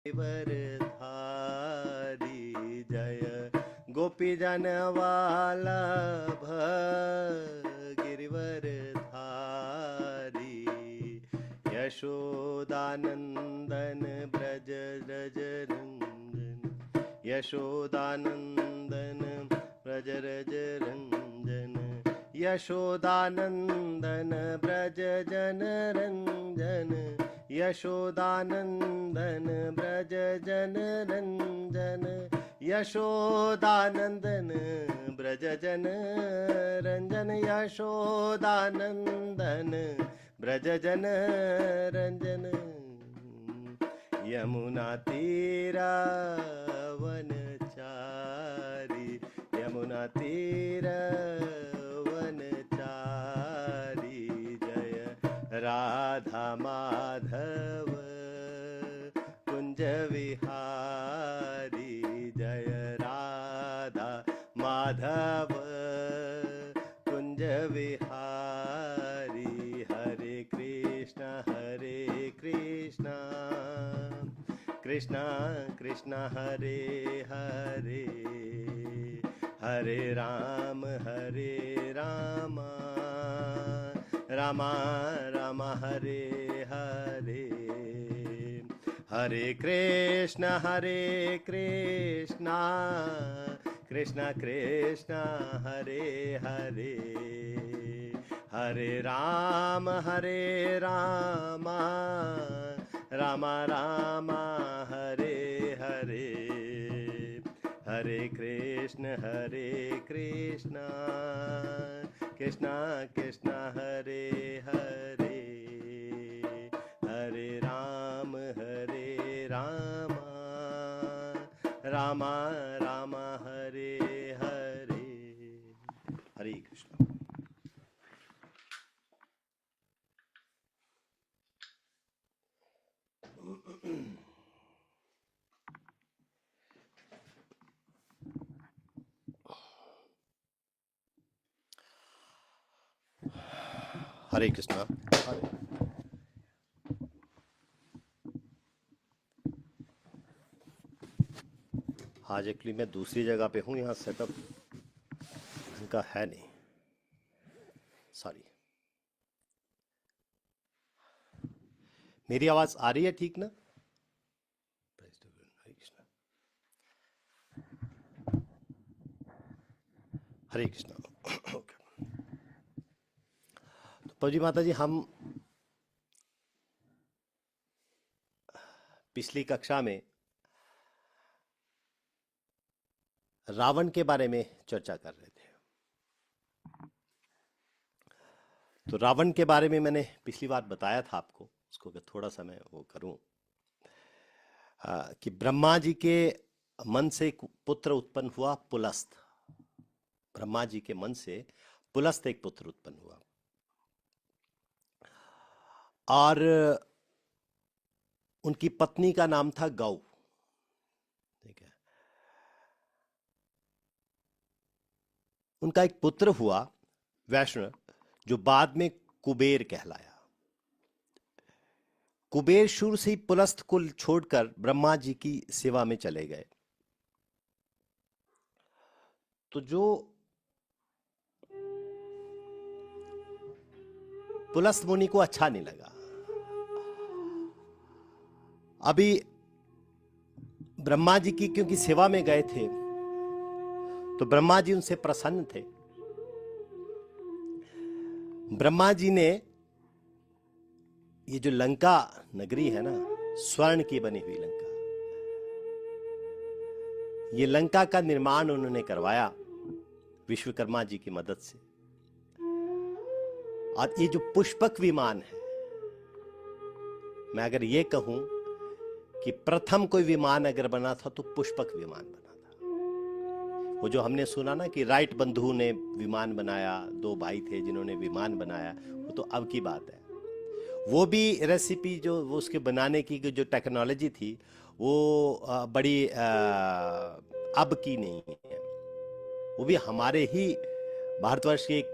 गिरिवरधारी जय गोपी जन वल्लभ गिरिवरधारी यशोदानंदन ब्रज रज रंजन यशोदानंदन ब्रज रज रंजन यशोदानंदन ब्रज जन रंजन यशोदानंदन ब्रज जन रंजन यशोदानंदन ब्रज जन रंजन यशोदानंदन ब्रज जन रंजन यमुना तीरा वनचारी यमुना तीरा वनचारी जय राधा माधव कुंज विहारी जय राधा माधव कुंज विहारी हरे कृष्ण कृष्ण कृष्ण हरे हरे हरे राम राम राम हरे हरे हरे कृष्ण कृष्ण कृष्ण हरे हरे हरे राम राम राम हरे हरे हरे कृष्ण कृष्ण कृष्ण हरे हरे हरे राम राम राम हरे हरे हरे कृष्ण। हरे कृष्णा। आज एक्चुअली मैं दूसरी जगह पे हूँ, यहाँ सेटअप इनका है नहीं, सॉरी। मेरी आवाज आ रही है ठीक ना? हरे कृष्णा हरे कृष्णा। ओके। तो पबजी माता जी, हम पिछली कक्षा में रावण के बारे में चर्चा कर रहे थे। तो रावण के बारे में मैंने पिछली बार बताया था आपको, उसको अगर थोड़ा सा मैं वो करूं कि ब्रह्मा जी के मन से एक पुत्र उत्पन्न हुआ, पुलस्त। ब्रह्मा जी के मन से पुलस्त एक पुत्र उत्पन्न हुआ, और उनकी पत्नी का नाम था गौ। ठीक है। उनका एक पुत्र हुआ वैष्णव, जो बाद में कुबेर कहलाया। कुबेर शुरू से ही पुलस्त कुल छोड़कर ब्रह्मा जी की सेवा में चले गए। तो जो पुलस्त मुनि को अच्छा नहीं लगा। अभी ब्रह्मा जी की क्योंकि सेवा में गए थे, तो ब्रह्मा जी उनसे प्रसन्न थे। ब्रह्मा जी ने ये जो लंका नगरी है ना, स्वर्ण की बनी हुई लंका, ये लंका का निर्माण उन्होंने करवाया विश्वकर्मा जी की मदद से। और ये जो पुष्पक विमान है, मैं अगर ये कहूं कि प्रथम कोई विमान अगर बना था तो पुष्पक विमान बना था। वो जो हमने सुना ना कि राइट बंधु ने विमान बनाया, दो भाई थे जिन्होंने विमान बनाया, वो तो अब की बात है। वो भी रेसिपी जो वो उसके बनाने की जो टेक्नोलॉजी थी, वो बड़ी अब की नहीं है। वो भी हमारे ही भारतवर्ष के एक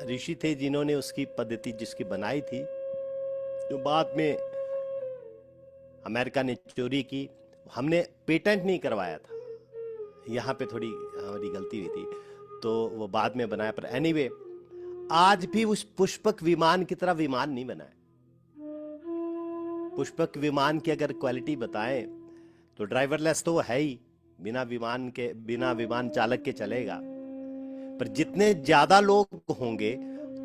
ऋषि थे जिन्होंने उसकी पद्धति जिसकी बनाई थी, जो बाद में अमेरिका ने चोरी की, हमने पेटेंट नहीं करवाया था, यहाँ पे थोड़ी हमारी गलती हुई थी, तो वो बाद में बनाया। पर एनीवे, आज भी उस पुष्पक विमान की तरह विमान नहीं बनाया। पुष्पक विमान की अगर क्वालिटी बताएं तो ड्राइवरलेस तो वो है ही, बिना विमान चालक के चलेगा। पर जितने ज्यादा लोग होंगे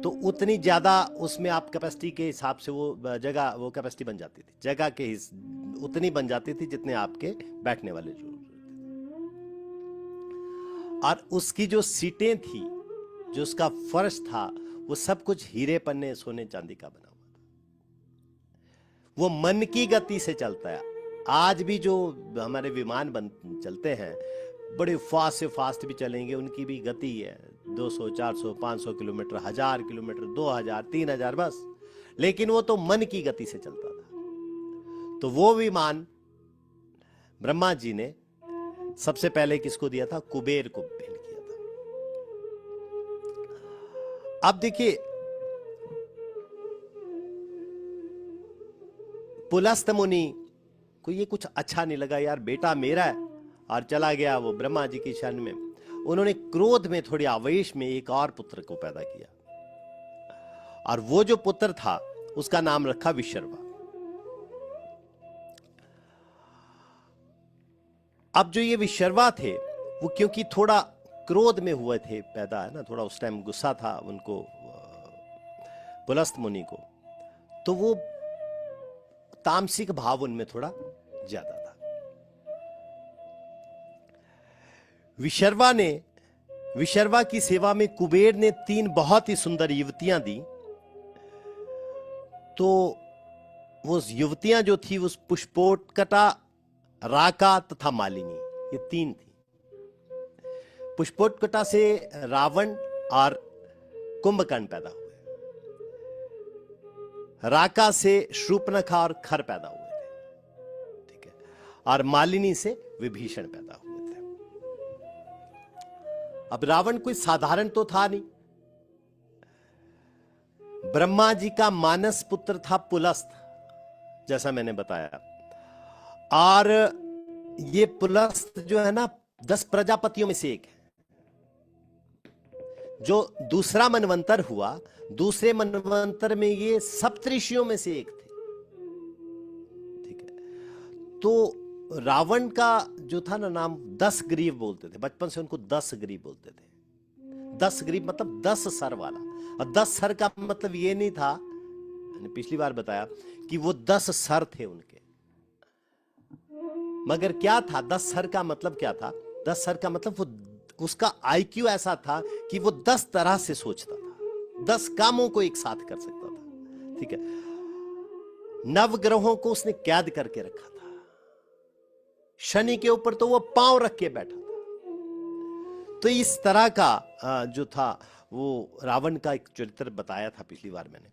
तो उतनी ज्यादा उसमें आप कैपेसिटी के हिसाब से वो कैपेसिटी बन जाती थी, जगह के उतनी बन जाती थी जितने आपके बैठने वाले जो। और उसकी जो सीटें थी, जो उसका फर्श था, वो सब कुछ हीरे पन्ने सोने चांदी का बना हुआ था। वो मन की गति से चलता है। आज भी जो हमारे विमान चलते हैं, बड़े फास्ट से फास्ट भी चलेंगे, उनकी भी गति है 200, 400, 500 किलोमीटर, 1000 किलोमीटर, 2000, 3000 बस, लेकिन वो तो मन की गति से चलता था। तो वो विमान ब्रह्मा जी ने सबसे पहले किसको दिया था? कुबेर को भेंट किया था। अब देखिए, पुलस्त मुनि को ये कुछ अच्छा नहीं लगा, यार बेटा मेरा है, और चला गया वो ब्रह्मा जी की शरण में। उन्होंने क्रोध में, थोड़ी आवेश में एक और पुत्र को पैदा किया, और वो जो पुत्र था उसका नाम रखा विशर्वा। अब जो ये विशर्वा थे, वो क्योंकि थोड़ा क्रोध में हुए थे पैदा, है ना, थोड़ा उस टाइम गुस्सा था उनको पुलस्त मुनि को, तो वो तामसिक भाव उनमें थोड़ा ज्यादा था। विशर्वा की सेवा में कुबेर ने 3 बहुत ही सुंदर युवतियां दी। तो वो युवतियां जो थी, उस पुष्पोत्कटा, राका तथा मालिनी, ये 3 थी। पुष्पोत्कटा से रावण और कुंभकर्ण पैदा हुए, राका से शूर्पणखा और खर पैदा हुए थे, ठीक है, और मालिनी से विभीषण पैदा हुए थे। अब रावण कोई साधारण तो था नहीं। ब्रह्मा जी का मानस पुत्र था पुलस्त, जैसा मैंने बताया, और ये पुलस्त जो है ना 10 प्रजापतियों में से एक है। जो दूसरा मनवंतर हुआ, दूसरे मनवंतर में ये सप्तऋषियों में से एक थे, ठीक है। तो रावण का जो था ना नाम 10 ग्रीव बोलते थे, बचपन से उनको 10 ग्रीव बोलते थे। 10 ग्रीव मतलब 10 सर वाला, और 10 सर का मतलब ये नहीं था, मैंने पिछली बार बताया कि वो 10 सर थे उनके, मगर क्या था 10 सर का मतलब क्या था? 10 सर का मतलब वो उसका आईक्यू ऐसा था कि वो 10 तरह से सोचता था, 10 कामों को एक साथ कर सकता था, ठीक है। नवग्रहों को उसने कैद करके रखा था, शनि के ऊपर तो वो पांव रख के बैठा था। तो इस तरह का जो था वो रावण का एक चरित्र बताया था पिछली बार मैंने।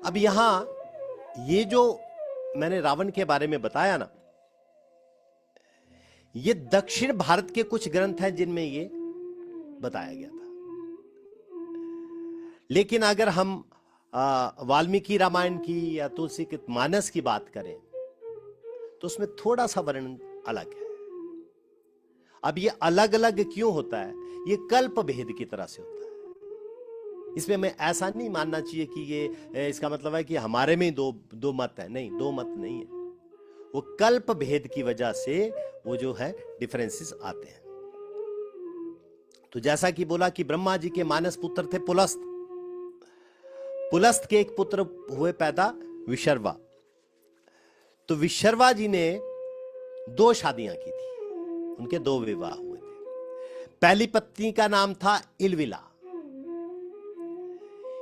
अब यहां ये जो मैंने रावण के बारे में बताया ना, ये दक्षिण भारत के कुछ ग्रंथ हैं जिनमें ये बताया गया था। लेकिन अगर हम वाल्मीकि रामायण की या तुलसी के मानस की बात करें तो उसमें थोड़ा सा वर्णन अलग है। अब ये अलग अलग क्यों होता है? ये कल्प भेद की तरह से होता है। इसमें मैं ऐसा नहीं मानना चाहिए कि ये इसका मतलब है कि हमारे में दो मत है। नहीं, 2 मत नहीं है, वो कल्प भेद की वजह से वो जो है डिफरेंसेस आते हैं। तो जैसा कि बोला कि ब्रह्मा जी के मानस पुत्र थे पुलस्त, पुलस्त के एक पुत्र हुए पैदा विशर्वा। तो विशर्वा जी ने 2 शादियां की थी, उनके 2 विवाह हुए थे। पहली पत्नी का नाम था इलविला।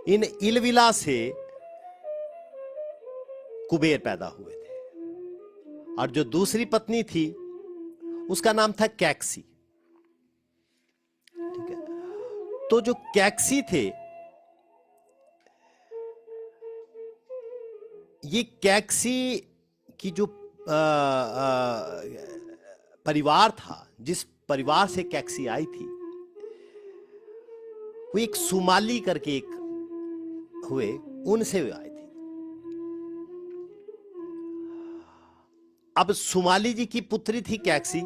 इन इलविला से कुबेर पैदा हुए थे, और जो दूसरी पत्नी थी उसका नाम था कैक्सी, ठीक है। तो जो कैक्सी थे, ये कैक्सी की जो परिवार था, जिस परिवार से कैक्सी आई थी, वो एक सुमाली करके एक हुए, उनसे आए थे। अब सुमाली जी की पुत्री थी कैकसी,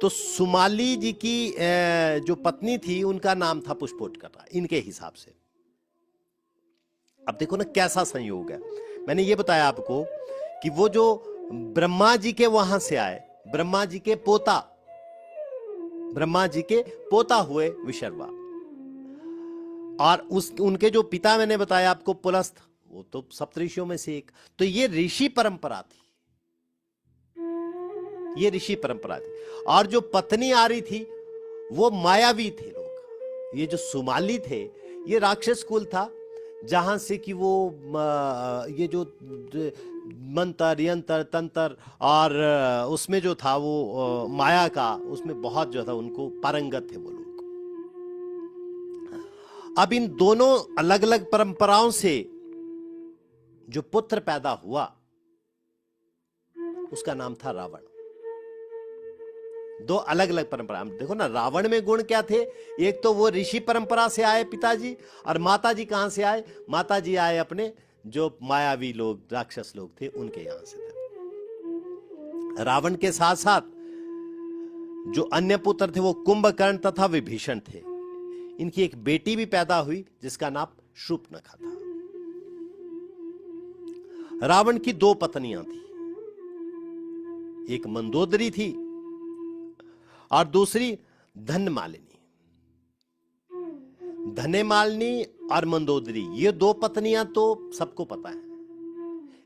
तो सुमाली जी की जो पत्नी थी उनका नाम था पुष्पोत्करा इनके हिसाब से। अब देखो ना कैसा संयोग है। मैंने ये बताया आपको कि वो जो ब्रह्मा जी के वहां से आए, ब्रह्मा जी के पोता हुए विशर्वा, और उनके जो पिता मैंने बताया आपको पुलस्त्य, वो तो सप्तऋषियों में से एक। तो ये ऋषि परंपरा थी, ये ऋषि परंपरा थी। और जो पत्नी आ रही थी वो मायावी थे लोग। ये जो सुमाली थे ये राक्षस कुल था, जहां से कि वो ये जो मंत्र यंत्र तंत्र और उसमें जो था वो माया का, उसमें बहुत जो था उनको पारंगत थे वो लोग। अब इन दोनों अलग अलग परंपराओं से जो पुत्र पैदा हुआ उसका नाम था रावण। दो अलग अलग परंपरा। देखो ना रावण में गुण क्या थे, एक तो वो ऋषि परंपरा से आए पिताजी, और माताजी कहां से आए, माताजी आए अपने जो मायावी लोग राक्षस लोग थे उनके यहां से थे। रावण के साथ साथ जो अन्य पुत्र थे वो कुंभकर्ण तथा विभीषण थे। इनकी एक बेटी भी पैदा हुई जिसका नाम शूर्पणखा था। रावण की दो पत्नियां थी, एक मंदोदरी थी और दूसरी धनमालिनी। धनेमालिनी और मंदोदरी ये दो पत्नियां तो सबको पता है।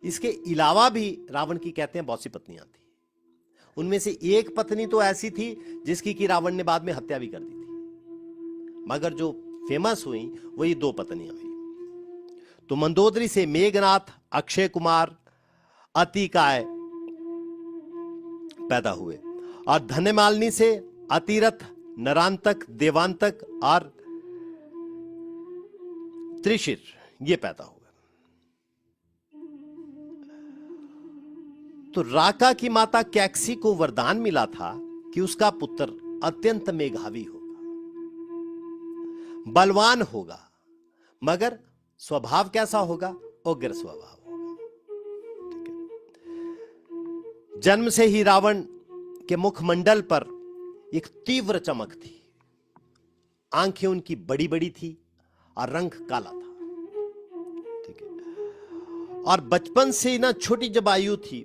इसके अलावा भी रावण की कहते हैं बहुत सी पत्नियां थी। उनमें से एक पत्नी तो ऐसी थी जिसकी कि रावण ने बाद में हत्या भी कर दी थी, मगर जो फेमस हुई वो ये दो पत्नियां हुई। तो मंदोदरी से मेघनाथ, अक्षय कुमार, अतिकाय पैदा हुए, और धनेमालिनी से अतिरथ, नरांतक, देवांतक और त्रिशिर ये पैदा हुए। तो राका की माता कैकसी को वरदान मिला था कि उसका पुत्र अत्यंत मेधावी होगा, बलवान होगा, मगर स्वभाव कैसा होगा, उग्र स्वभाव होगा। ठीक है। जन्म से ही रावण के मुखमंडल पर एक तीव्र चमक थी, आंखें उनकी बड़ी बड़ी थी और रंग काला था। ठीक है। और बचपन से ना छोटी जब आयु थी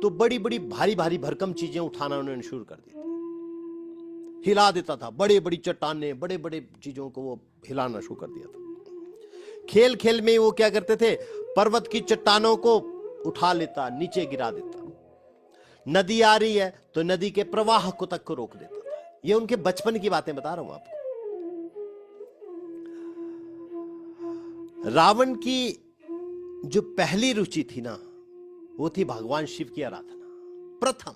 तो बड़ी बड़ी भारी भारी भरकम चीजें उठाना उन्होंने शुरू कर दी थी, हिला देता था। बड़े बड़ी चट्टानें, बड़े बड़े चीजों को वो हिलाना शुरू कर दिया था। खेल खेल में वो क्या करते थे, पर्वत की चट्टानों को उठा लेता, नीचे गिरा देता। नदी आ रही है तो नदी के प्रवाह को तक को रोक देता था। ये उनके बचपन की बातें बता रहा हूं आपको। रावण की जो पहली रुचि थी ना, वो थी भगवान शिव की आराधना। प्रथम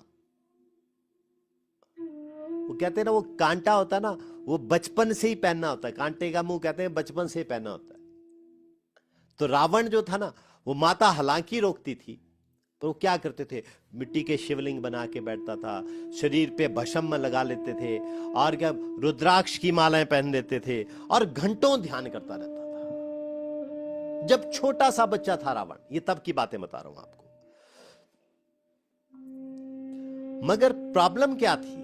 वो कहते हैं ना, वो कांटा होता है ना, वो बचपन से ही पहनना होता है। कांटे का मुंह कहते हैं बचपन से ही पहनना होता है। तो रावण जो था ना, वो माता हालांकि रोकती थी, पर वो क्या करते थे, मिट्टी के शिवलिंग बना के बैठता था, शरीर पे भस्म लगा लेते थे, और क्या रुद्राक्ष की मालाएं पहन लेते थे, और घंटों ध्यान करता रहता था। जब छोटा सा बच्चा था रावण, ये तब की बातें बता रहा हूं आपको। मगर प्रॉब्लम क्या थी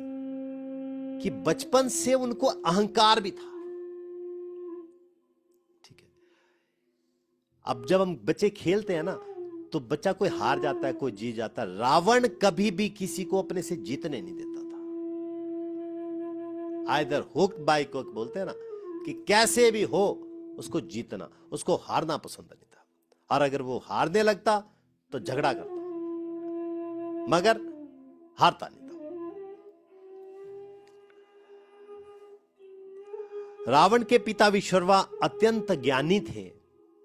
कि बचपन से उनको अहंकार भी था। ठीक है। अब जब हम बच्चे खेलते हैं ना, तो बच्चा कोई हार जाता है, कोई जीत जाता है। रावण कभी भी किसी को अपने से जीतने नहीं देता था। आइदर हुक्ड बाय कुक बोलते हैं ना, कि कैसे भी हो उसको जीतना, उसको हारना पसंद नहीं था। और अगर वो हारने लगता तो झगड़ा करता, मगर हारता नहीं था। रावण के पिता विश्रवा अत्यंत ज्ञानी थे,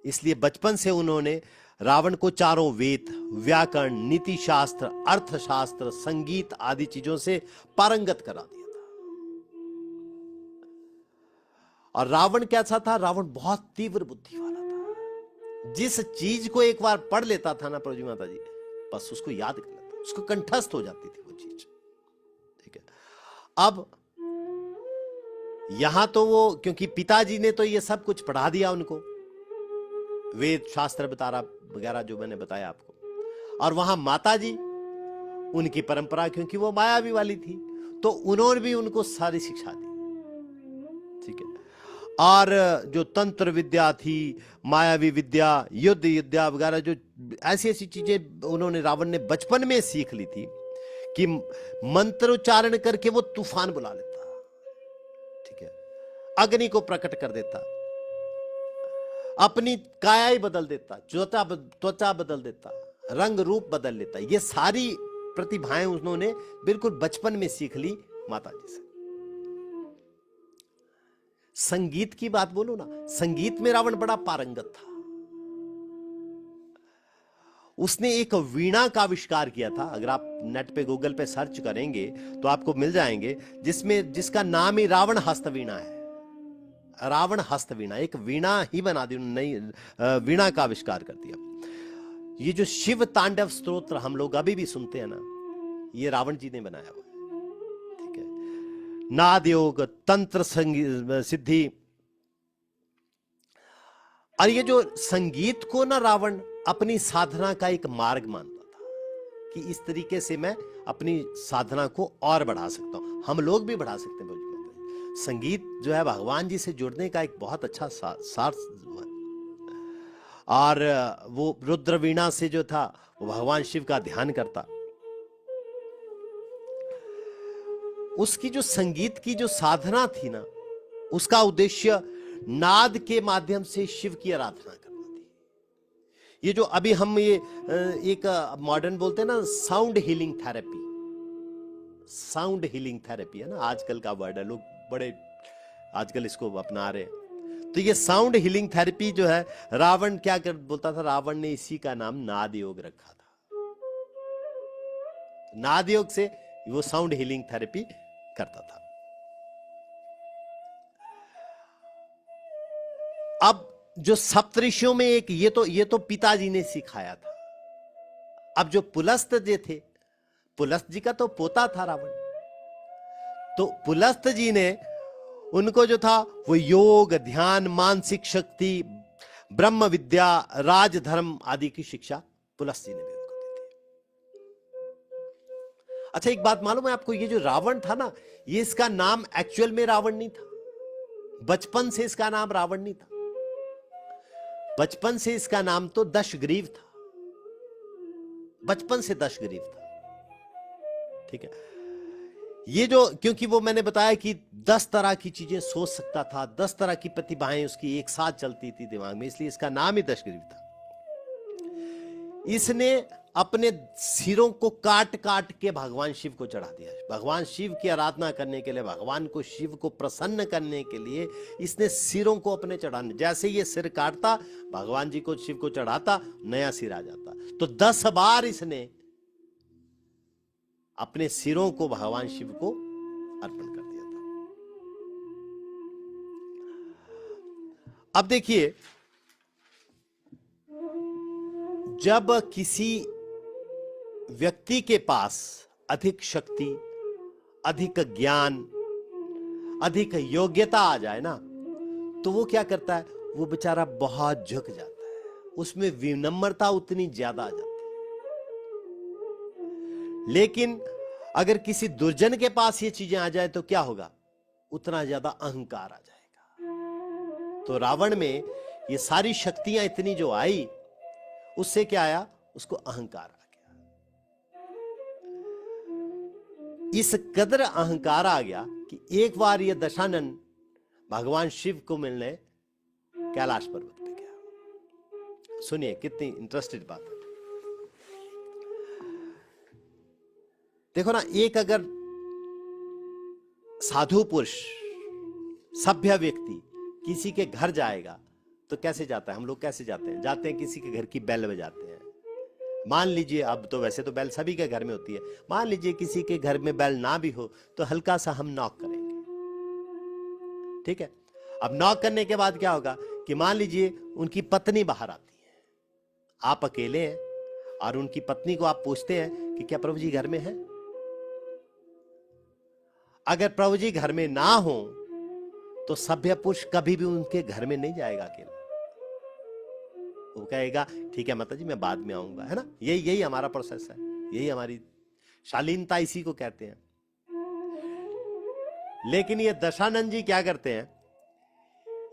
इसलिए बचपन से उन्होंने रावण को चारों वेद, व्याकरण, नीति शास्त्र, अर्थशास्त्र, संगीत आदि चीजों से पारंगत करा दिया था। और रावण कैसा था, रावण बहुत तीव्र बुद्धि वाला था। जिस चीज को एक बार पढ़ लेता था ना प्रभु माता जी, बस उसको याद कर लेता, उसको कंठस्थ हो जाती थी वो चीज। ठीक है। अब यहां तो वो, क्योंकि पिताजी ने तो ये सब कुछ पढ़ा दिया उनको, वेद शास्त्र बतारा वगैरह जो मैंने बताया आपको, और वहां माताजी उनकी परंपरा, क्योंकि वो मायावी वाली थी, तो उन्होंने भी उनको सारी शिक्षा दी। ठीक है। और जो तंत्र विद्या थी, मायावी विद्या, युद्ध विद्या वगैरह, जो ऐसी ऐसी चीजें उन्होंने, रावण ने बचपन में सीख ली थी कि मंत्र उच्चारण करके वो तूफान बुला लेता, ठीक है, अग्नि को प्रकट कर देता, अपनी काया ही बदल देता, त्वचा बदल देता, रंग रूप बदल लेता। ये सारी प्रतिभाएं उन्होंने बिल्कुल बचपन में सीख ली माता जी से। संगीत की बात बोलो ना, संगीत में रावण बड़ा पारंगत था। उसने एक वीणा का आविष्कार किया था, अगर आप नेट पे गूगल पे सर्च करेंगे तो आपको मिल जाएंगे, जिसका नाम ही रावण हस्तवीणा है। रावण हस्तवीणा, एक वीणा ही बना दी उन्होंने, नई वीणा का आविष्कार कर दिया। ये जो शिव तांडव स्तोत्र हम लोग अभी भी सुनते हैं ना, ये रावण जी ने बनाया हुआ है। ठीक है। नाद योग, तंत्र सिद्धि, और ये जो संगीत को ना रावण अपनी साधना का एक मार्ग मानता था कि इस तरीके से मैं अपनी साधना को और बढ़ा सकता हूं। हम लोग भी बढ़ा सकते हैं। संगीत जो है भगवान जी से जुड़ने का एक बहुत अच्छा सार, और वो रुद्र वीणा से जो था वो भगवान शिव का ध्यान करता। उसकी जो संगीत की जो साधना थी ना, उसका उद्देश्य नाद के माध्यम से शिव की आराधना करना थी। ये जो अभी हम ये एक मॉडर्न बोलते हैं ना, sound healing therapy, sound healing therapy है ना, आजकल का वर्ड है, लोग बड़े आजकल इसको अपना रहे हैं। तो ये साउंड हीलिंग थेरेपी जो है, रावण क्या बोलता था, रावण ने इसी का नाम नाद योग रखा था। नाद योग से वो साउंड हीलिंग थेरेपी करता था। अब जो सप्तऋषियों में एक ये तो पिताजी ने सिखाया था। अब जो पुलस्त जी थे, पुलस्त जी का तो पोता था रावण, तो पुलस्त जी ने उनको जो था वो योग, ध्यान, मानसिक शक्ति, ब्रह्म विद्या, राजधर्म आदि की शिक्षा पुलस्त जी ने भी उनको दी थी। अच्छा, एक बात मालूम है आपको, ये जो रावण था ना, ये इसका नाम एक्चुअल में रावण नहीं था। बचपन से इसका नाम रावण नहीं था। बचपन से इसका नाम तो दशग्रीव था। बचपन से दशग्रीव था। ठीक है। ये जो, क्योंकि वो मैंने बताया कि 10 तरह की चीजें सोच सकता था, 10 तरह की प्रतिभाएं उसकी एक साथ चलती थी दिमाग में, इसलिए इसका नाम ही दशग्रीव था। इसने अपने सिरों को काट काट के भगवान शिव को चढ़ा दिया। भगवान शिव की आराधना करने के लिए, भगवान को, शिव को प्रसन्न करने के लिए इसने सिरों को अपने चढ़ाने, जैसे ये सिर काटता, भगवान जी को, शिव को चढ़ाता, नया सिर आ जाता। तो 10 बार इसने अपने सिरों को भगवान शिव को अर्पण कर दिया था। अब देखिए, जब किसी व्यक्ति के पास अधिक शक्ति, अधिक ज्ञान, अधिक योग्यता आ जाए ना, तो वो क्या करता है, वो बेचारा बहुत झुक जाता है, उसमें विनम्रता उतनी ज्यादा आ जाती है। लेकिन अगर किसी दुर्जन के पास ये चीजें आ जाए तो क्या होगा, उतना ज्यादा अहंकार आ जाएगा। तो रावण में ये सारी शक्तियां इतनी जो आई, उससे क्या आया, उसको अहंकार आ गया। इस कदर अहंकार आ गया कि एक बार ये दशानन भगवान शिव को मिलने कैलाश पर्वत पे गया। सुनिए कितनी इंटरेस्टेड बात है। देखो ना, एक अगर साधु पुरुष, सभ्य व्यक्ति किसी के घर जाएगा तो कैसे जाता है, हम लोग कैसे जाते हैं, जाते हैं किसी के घर की बेल बजाते हैं। मान लीजिए, अब तो वैसे तो बेल सभी के घर में होती है, मान लीजिए किसी के घर में बेल ना भी हो तो हल्का सा हम नॉक करेंगे। ठीक है। अब नॉक करने के बाद क्या होगा कि मान लीजिए उनकी पत्नी बाहर आती है, आप अकेले हैं और उनकी पत्नी को आप पूछते हैं कि क्या प्रभु जी घर में है। अगर प्रभु जी घर में ना हो तो सभ्य पुरुष कभी भी उनके घर में नहीं जाएगा अकेला। वो कहेगा ठीक है माता जी, मैं बाद में आऊंगा, है ना। यही हमारा प्रोसेस है, यही हमारी शालीनता इसी को कहते हैं। लेकिन ये दशानंद जी क्या करते हैं,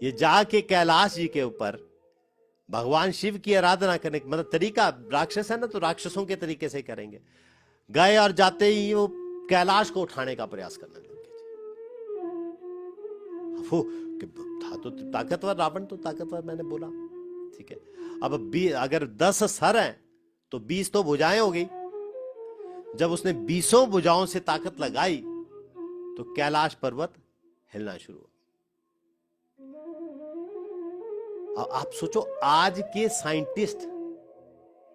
ये जाके कैलाश जी के ऊपर भगवान शिव की आराधना करने का मतलब तरीका, राक्षस है ना तो राक्षसों के तरीके से करेंगे। गए और जाते ही वो कैलाश को उठाने का प्रयास करने लगे। वो था तो ताकतवर, रावण तो ताकतवर, मैंने बोला ठीक है। अब अगर 10 सर हैं तो 20 तो भुजाएं हो गई। जब उसने 20 भुजाओं से ताकत लगाई तो कैलाश पर्वत हिलना शुरू हो। आप सोचो, आज के साइंटिस्ट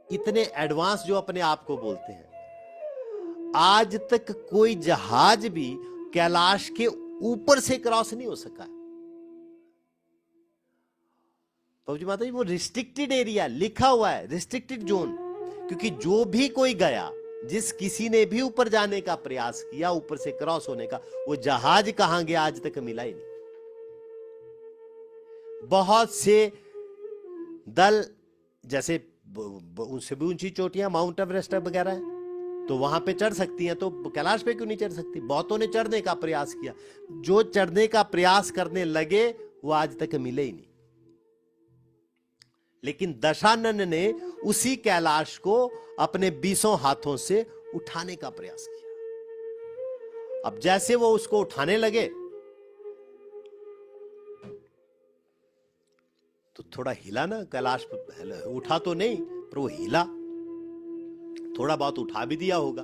इतने एडवांस जो अपने आप को बोलते हैं, आज तक कोई जहाज भी कैलाश के ऊपर से क्रॉस नहीं हो सका। बाबूजी माता जी, वो रिस्ट्रिक्टेड एरिया लिखा हुआ है, रिस्ट्रिक्टेड जोन, क्योंकि जो भी कोई गया, जिस किसी ने भी ऊपर जाने का प्रयास किया, ऊपर से क्रॉस होने का, वो जहाज कहां गया आज तक मिला ही नहीं। बहुत से दल, जैसे उनसे भी ऊंची चोटियां माउंट एवरेस्ट वगैरह है, तो वहां पे चढ़ सकती हैं, तो कैलाश पे क्यों नहीं चढ़ सकती? बहुतों ने चढ़ने का प्रयास किया, जो चढ़ने का प्रयास करने लगे वो आज तक मिले ही नहीं। लेकिन दशानन ने उसी कैलाश को अपने 20 हाथों से उठाने का प्रयास किया। अब जैसे वो उसको उठाने लगे तो थोड़ा हिला ना कैलाश, उठा तो नहीं पर वो हिला, थोड़ा बहुत उठा भी दिया होगा।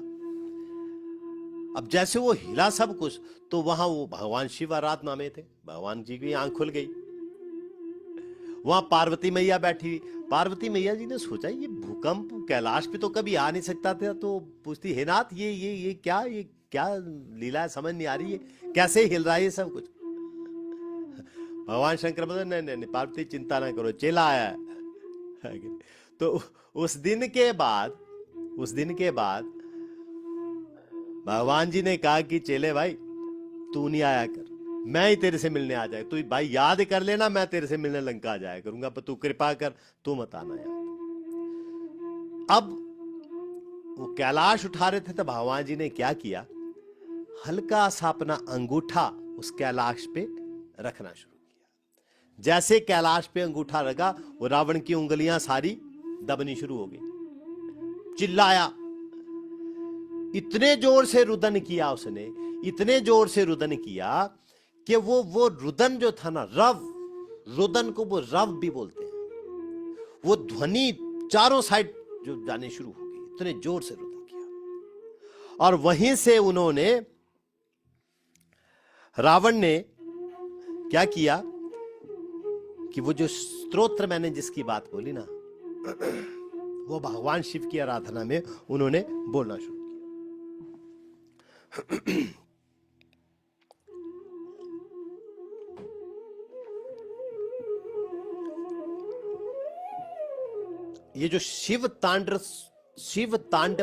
अब जैसे वो हिला सब कुछ, तो वहां वो भगवान शिव आराधना में थे, भगवान जी की आंख खुल गई। वहां पार्वती मैया बैठी। पार्वती मैया जी ने सोचा ये भूकंप कैलाश पे तो कभी आ नहीं सकता था, तो पूछती, हे नाथ ये क्या लीला है, समझ नहीं आ रही है, कैसे हिल रहा है ये सब कुछ। भगवान शंकर बोले, नहीं पार्वती चिंता ना करो, चेला आया है। तो उस दिन के बाद भगवान जी ने कहा कि चेले भाई तू नहीं आया कर, मैं ही तेरे से मिलने आ जाए। तू भाई याद कर लेना, मैं तेरे से मिलने लंका जाया करूंगा, पर तू कृपा कर, तू मत आना यार। अब वो कैलाश उठा रहे थे तो भगवान जी ने क्या किया, हल्का सा अपना अंगूठा उस कैलाश पे रखना शुरू किया। जैसे कैलाश पे अंगूठा रखा, वो रावण की उंगलियां सारी दबनी शुरू हो गई। चिल्लाया, इतने जोर से रुदन किया उसने, इतने जोर से रुदन किया कि वो रुदन जो था ना, रुदन को वो रव भी बोलते हैं, वो ध्वनि चारों साइड जो जाने शुरू हो गई, इतने जोर से रुदन किया। और वहीं से उन्होंने, रावण ने क्या किया कि वो जो स्तोत्र मैंने जिसकी बात बोली ना, वो भगवान शिव की आराधना में उन्होंने बोलना शुरू किया। ये जो शिव तांडव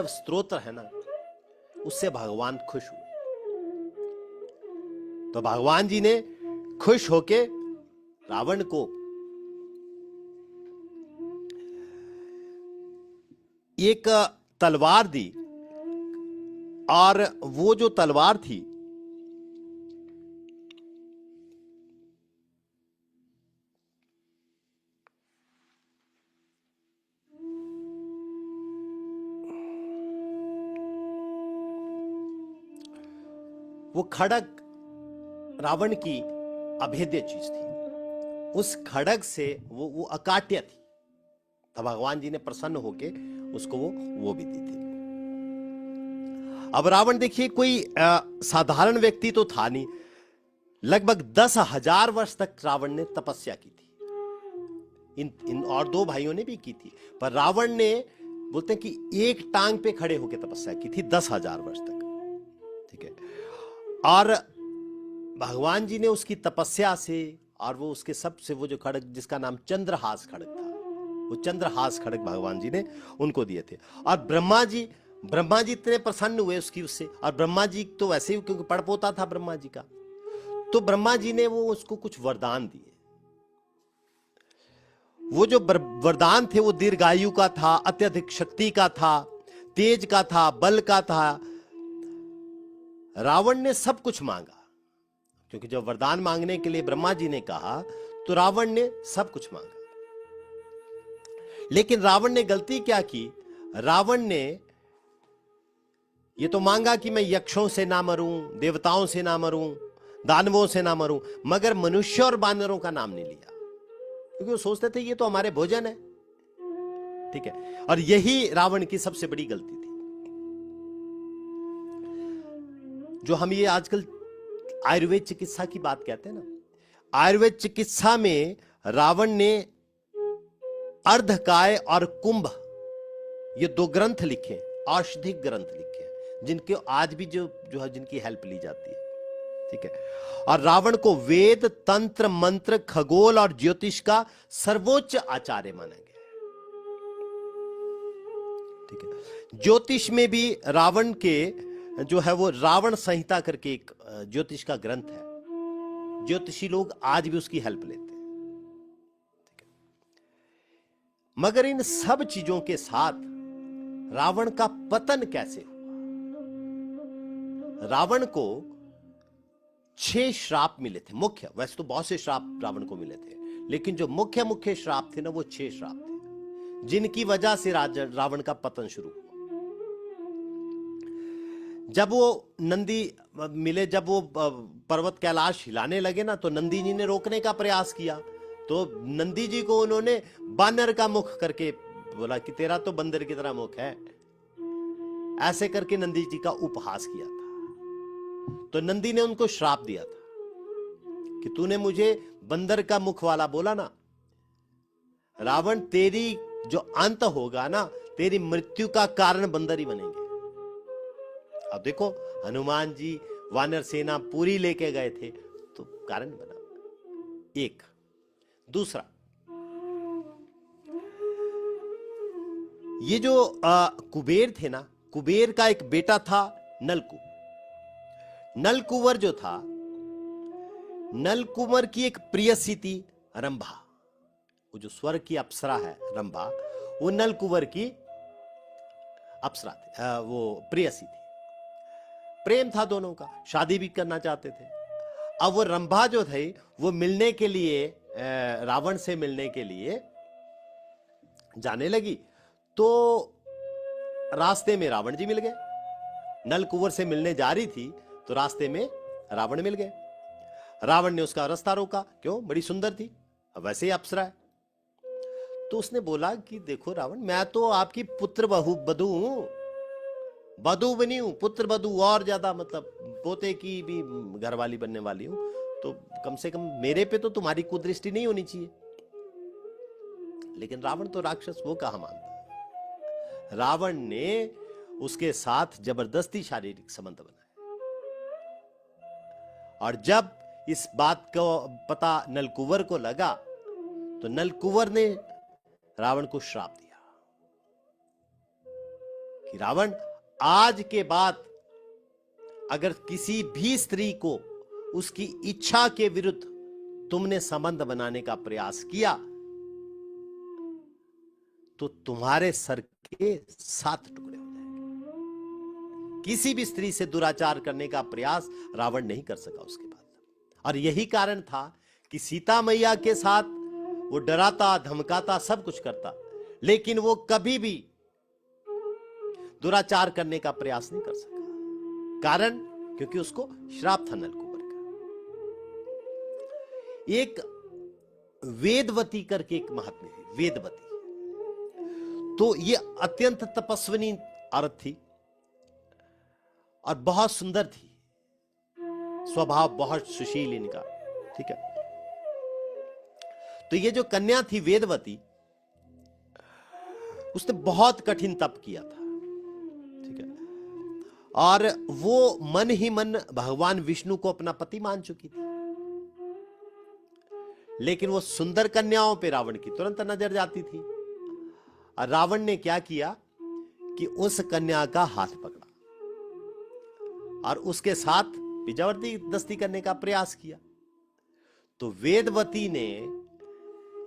स्तोत्र है ना, उससे भगवान खुश हुए। तो भगवान जी ने खुश होके रावण को एक तलवार दी, और वो जो तलवार थी वो खड़ग रावण की अभेद्य चीज थी। उस खड़ग से वो अकाट्य थी, तो भगवान जी ने प्रसन्न होके उसको वो भी दी थी। अब रावण देखिए कोई साधारण व्यक्ति तो था नहीं, लगभग 10,000 वर्ष तक रावण ने तपस्या की थी। इन और 2 भाइयों ने भी की थी, पर रावण ने बोलते हैं कि एक टांग पे खड़े होकर तपस्या की थी 10,000 वर्ष तक, ठीक है। और भगवान जी ने उसकी तपस्या से, और वो उसके सबसे, वो जो खड़ग जिसका नाम चंद्रहास खड़ग था, वो चंद्रहास खड़ग भगवान जी ने उनको दिए थे। और ब्रह्मा जी इतने प्रसन्न हुए उससे, और ब्रह्मा जी तो वैसे ही क्योंकि पड़पोता था ब्रह्मा जी का, तो ब्रह्मा जी ने वो उसको कुछ वरदान दिए। वो जो वरदान थे वो दीर्घायु का था, अत्यधिक शक्ति का था, तेज का था, बल का था, रावण ने सब कुछ मांगा, क्योंकि जब वरदान मांगने के लिए ब्रह्मा जी ने कहा तो रावण ने सब कुछ मांगा। लेकिन रावण ने गलती क्या की? रावण ने ये तो मांगा कि मैं यक्षों से ना मरूं, देवताओं से ना मरूं, दानवों से ना मरूं, मगर मनुष्य और बानरों का नाम नहीं लिया, क्योंकि वो सोचते थे ये तो हमारे भोजन है। ठीक है, और यही रावण की सबसे बड़ी गलती थी। जो हम ये आजकल आयुर्वेद चिकित्सा की बात कहते हैं ना, आयुर्वेद चिकित्सा में रावण ने अर्धकाय और कुंभ ये 2 ग्रंथ लिखे, औषधिक ग्रंथ लिखे, जिनके आज भी जो है जिनकी हेल्प ली जाती है। ठीक है, और रावण को वेद, तंत्र, मंत्र, खगोल और ज्योतिष का सर्वोच्च आचार्य माना गया। ठीक है, ज्योतिष में भी रावण के जो है वो रावण संहिता करके एक ज्योतिष का ग्रंथ है, ज्योतिषी लोग आज भी उसकी हेल्प लेते हैं। ठीक है, मगर इन सब चीजों के साथ रावण का पतन कैसे हुआ? रावण को 6 श्राप मिले थे मुख्य, वैसे तो बहुत से श्राप रावण को मिले थे, लेकिन जो मुख्य मुख्य श्राप थे ना वो 6 श्राप थे, जिनकी वजह से रावण का पतन शुरू हुआ। जब वो नंदी मिले, जब वो पर्वत कैलाश हिलाने लगे ना, तो नंदी जी ने रोकने का प्रयास किया, तो नंदी जी को उन्होंने बानर का मुख करके बोला कि तेरा तो बंदर की तरह मुख है, ऐसे करके नंदी जी का उपहास किया था। तो नंदी ने उनको श्राप दिया था कि तूने मुझे बंदर का मुख वाला बोला ना, रावण तेरी जो अंत होगा ना, तेरी मृत्यु का कारण बंदर ही बनेंगे। अब देखो, हनुमान जी वानर सेना पूरी लेके गए थे तो कारण बना। एक दूसरा, ये जो कुबेर थे ना, कुबेर का एक बेटा था नलकुबर। नलकुबर जो था, नलकुबर की एक प्रेयसी थी रंभा, वो जो स्वर्ग की अप्सरा है रंभा, वो नलकुबर की अप्सरा थी, वो प्रेयसी थी। प्रेम था दोनों का, शादी भी करना चाहते थे। अब वो रंभा जो थे वो मिलने के लिए, रावण से मिलने के लिए जाने लगी, तो रास्ते में रावण जी मिल गए। नलकुबर से मिलने जा रही थी तो रास्ते में रावण मिल गए। रावण ने उसका रास्ता रोका, क्यों? बड़ी सुंदर थी, अब वैसे ही अप्सरा है। तो उसने बोला कि देखो रावण, मैं तो आपकी पुत्र बधू हूं, बधू बनी हूं, पुत्र बधू, और ज्यादा मतलब पोते की भी घरवाली बनने वाली हूं, तो कम से कम मेरे पे तो तुम्हारी कुदृष्टि नहीं होनी चाहिए। लेकिन रावण तो राक्षस, वो कहां मानता। रावण ने उसके साथ जबरदस्ती शारीरिक संबंध बनाया, और जब इस बात को पता नलकुबर को लगा तो नलकुबर ने रावण को श्राप दिया कि रावण, आज के बाद अगर किसी भी स्त्री को उसकी इच्छा के विरुद्ध तुमने संबंध बनाने का प्रयास किया तो तुम्हारे सर के 7 टुकड़े हो जाएंगे। किसी भी स्त्री से दुराचार करने का प्रयास रावण नहीं कर सका उसके बाद। और यही कारण था कि सीता मैया के साथ वो डराता, धमकाता, सब कुछ करता, लेकिन वो कभी भी दुराचार करने का प्रयास नहीं कर सका। कारण, क्योंकि उसको श्राप था नलकुबर का। एक वेदवती करके एक महात्मा थी, वेदवती, तो ये अत्यंत तपस्विनी औरत थी और बहुत सुंदर थी, स्वभाव बहुत सुशील इनका। ठीक है, तो ये जो कन्या थी वेदवती, उसने बहुत कठिन तप किया था। ठीक है, और वो मन ही मन भगवान विष्णु को अपना पति मान चुकी थी। लेकिन वो सुंदर कन्याओं पे रावण की तुरंत नजर जाती थी, और रावण ने क्या किया कि उस कन्या का हाथ पकड़ा और उसके साथ जबरदस्ती करने का प्रयास किया। तो वेदवती ने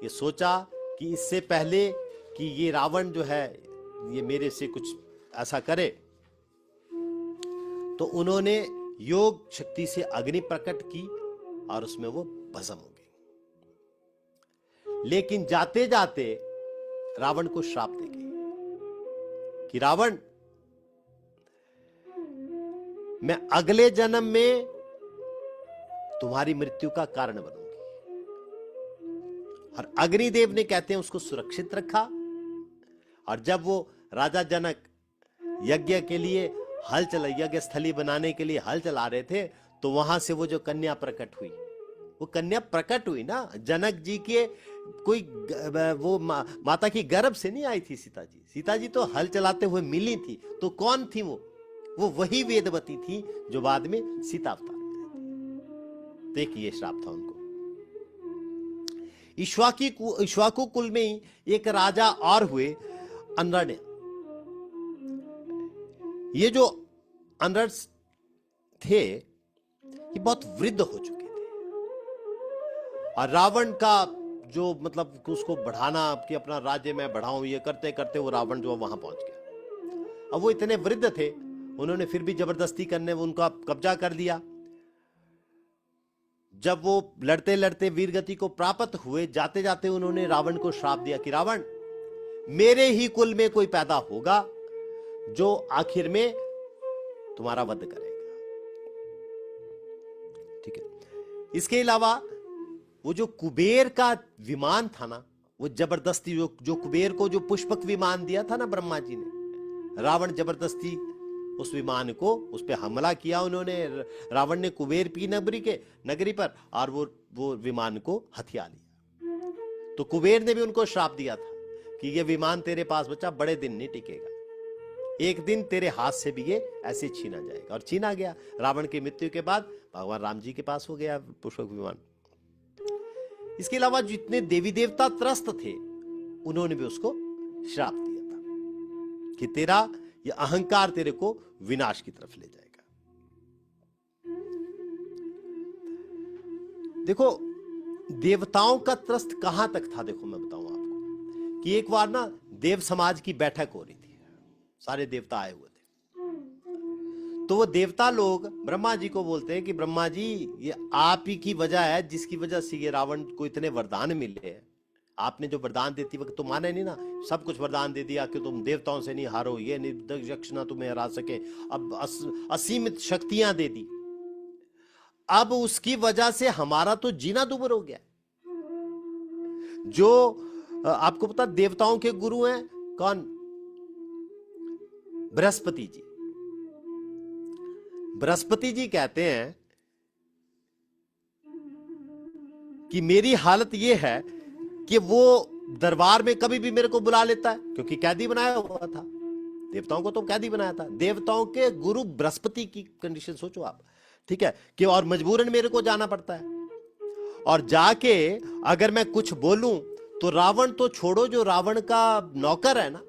ये सोचा कि इससे पहले कि ये रावण जो है ये मेरे से कुछ ऐसा करे, तो उन्होंने योग शक्ति से अग्नि प्रकट की और उसमें वो भस्म हो गई। लेकिन जाते जाते रावण को श्राप दे गई कि रावण, मैं अगले जन्म में तुम्हारी मृत्यु का कारण बनूंगी। और अग्निदेव ने, कहते हैं, उसको सुरक्षित रखा। और जब वो राजा जनक यज्ञ के लिए यज्ञ स्थली बनाने के लिए हल चला रहे थे, तो वहां से वो जो कन्या प्रकट हुई, वो कन्या प्रकट हुई ना, जनक जी के कोई वो माता की गर्भ से नहीं आई थी सीता जी। सीता जी तो हल चलाते हुए मिली थी। तो कौन थी वो वही वेदवती थी जो बाद में सीता अवतार में थी। तो एक ये श्राप था उनको। इक्ष्वाकु कुल में ही एक राजा और हुए, अनरण्य। ये जो अनरण्य थे, ये बहुत वृद्ध हो चुके थे। और रावण का जो मतलब उसको बढ़ाना कि अपना राज्य में बढ़ाऊं, ये करते करते वो रावण जो वहां पहुंच गया। अब वो इतने वृद्ध थे, उन्होंने फिर भी जबरदस्ती करने उनका कब्जा कर लिया। जब वो लड़ते लड़ते वीरगति को प्राप्त हुए, जाते जाते उन्होंने रावण को श्राप दिया कि रावण, मेरे ही कुल में कोई पैदा होगा जो आखिर में तुम्हारा वध करेगा। ठीक है। इसके अलावा वो जो कुबेर का विमान था ना, वो जबरदस्ती जो कुबेर को जो पुष्पक विमान दिया था ना ब्रह्मा जी ने, रावण जबरदस्ती उस विमान को, उस पर हमला किया उन्होंने। रावण ने कुबेर की नगरी पर, और वो विमान को हथिया लिया। तो कुबेर ने भी उनको श्राप दिया था कि ये विमान तेरे पास बच्चा बड़े दिन नहीं टिकेगा, एक दिन तेरे हाथ से भी ये ऐसे छीना जाएगा। और छीना गया। रावण की मृत्यु के बाद भगवान राम जी के पास हो गया पुष्पक विमान। इसके अलावा जितने देवी देवता त्रस्त थे, उन्होंने भी उसको श्राप दिया था कि तेरा ये अहंकार तेरे को विनाश की तरफ ले जाएगा। देखो, देवताओं का त्रस्त कहां तक था, देखो मैं बताऊं आपको कि एक बार ना देव समाज की बैठक हो रही थी, सारे देवता आए हुए थे। तो वो देवता लोग ब्रह्मा जी को बोलते हैं कि ब्रह्मा जी, ये आप ही की वजह है जिसकी वजह से ये रावण को इतने वरदान मिले हैं। आपने जो वरदान देती वक्त तो माने नहीं ना, सब कुछ वरदान दे दिया कि तुम देवताओं से नहीं हारो, ये यक्ष ना तुम्हें हरा सके, अब असीमित शक्तियां दे दी। अब उसकी वजह से हमारा तो जीना दुभर हो गया। जो आपको पता देवताओं के गुरु हैं कौन? बृहस्पति जी। बृहस्पति जी कहते हैं कि मेरी हालत यह है कि वो दरबार में कभी भी मेरे को बुला लेता है, क्योंकि कैदी बनाया हुआ था, देवताओं को तो कैदी बनाया था। देवताओं के गुरु बृहस्पति की कंडीशन सोचो आप, ठीक है, कि और मजबूरन मेरे को जाना पड़ता है। और जाके अगर मैं कुछ बोलूं तो रावण तो छोड़ो, जो रावण का नौकर है ना,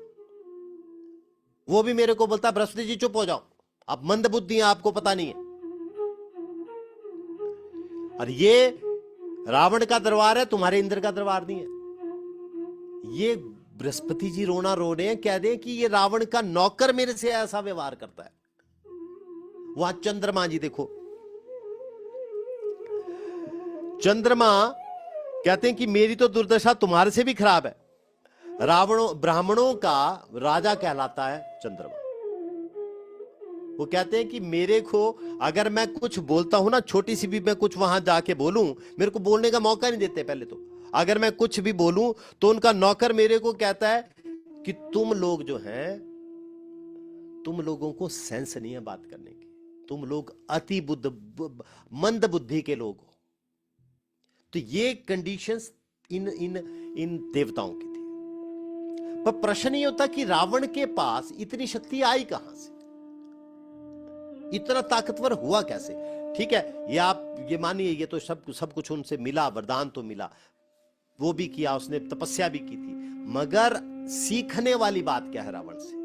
वो भी मेरे को बोलता है बृहस्पति जी चुप हो जाओ, आप मंद बुद्धि हैं, आपको पता नहीं है। और ये रावण का दरबार है, तुम्हारे इंद्र का दरबार नहीं है। ये बृहस्पति जी रोना रो रहे हैं, कह दें कि ये रावण का नौकर मेरे से ऐसा व्यवहार करता है। वहां चंद्रमा जी देखो, चंद्रमा कहते हैं कि मेरी तो दुर्दशा तुम्हारे से भी खराब है। ब्राह्मणों का राजा कहलाता है चंद्रमा। वो कहते हैं कि मेरे को अगर मैं कुछ बोलता हूं ना, छोटी सी भी मैं कुछ वहां जाके बोलूं, मेरे को बोलने का मौका नहीं देते। पहले तो अगर मैं कुछ भी बोलूं तो उनका नौकर मेरे को कहता है कि तुम लोग जो हैं, तुम लोगों को सेंस नहीं है बात करने की, तुम लोग अति मंद बुद्धि के लोग हो। तो ये कंडीशंस इन देवताओं की थी। पर प्रश्न ये होता कि रावण के पास इतनी शक्ति आई कहां से, इतना ताकतवर हुआ कैसे? ठीक है, ये आप ये मानिए, ये तो सब कुछ उनसे मिला, वरदान तो मिला, वो भी किया, उसने तपस्या भी की थी, मगर सीखने वाली बात क्या है रावण से?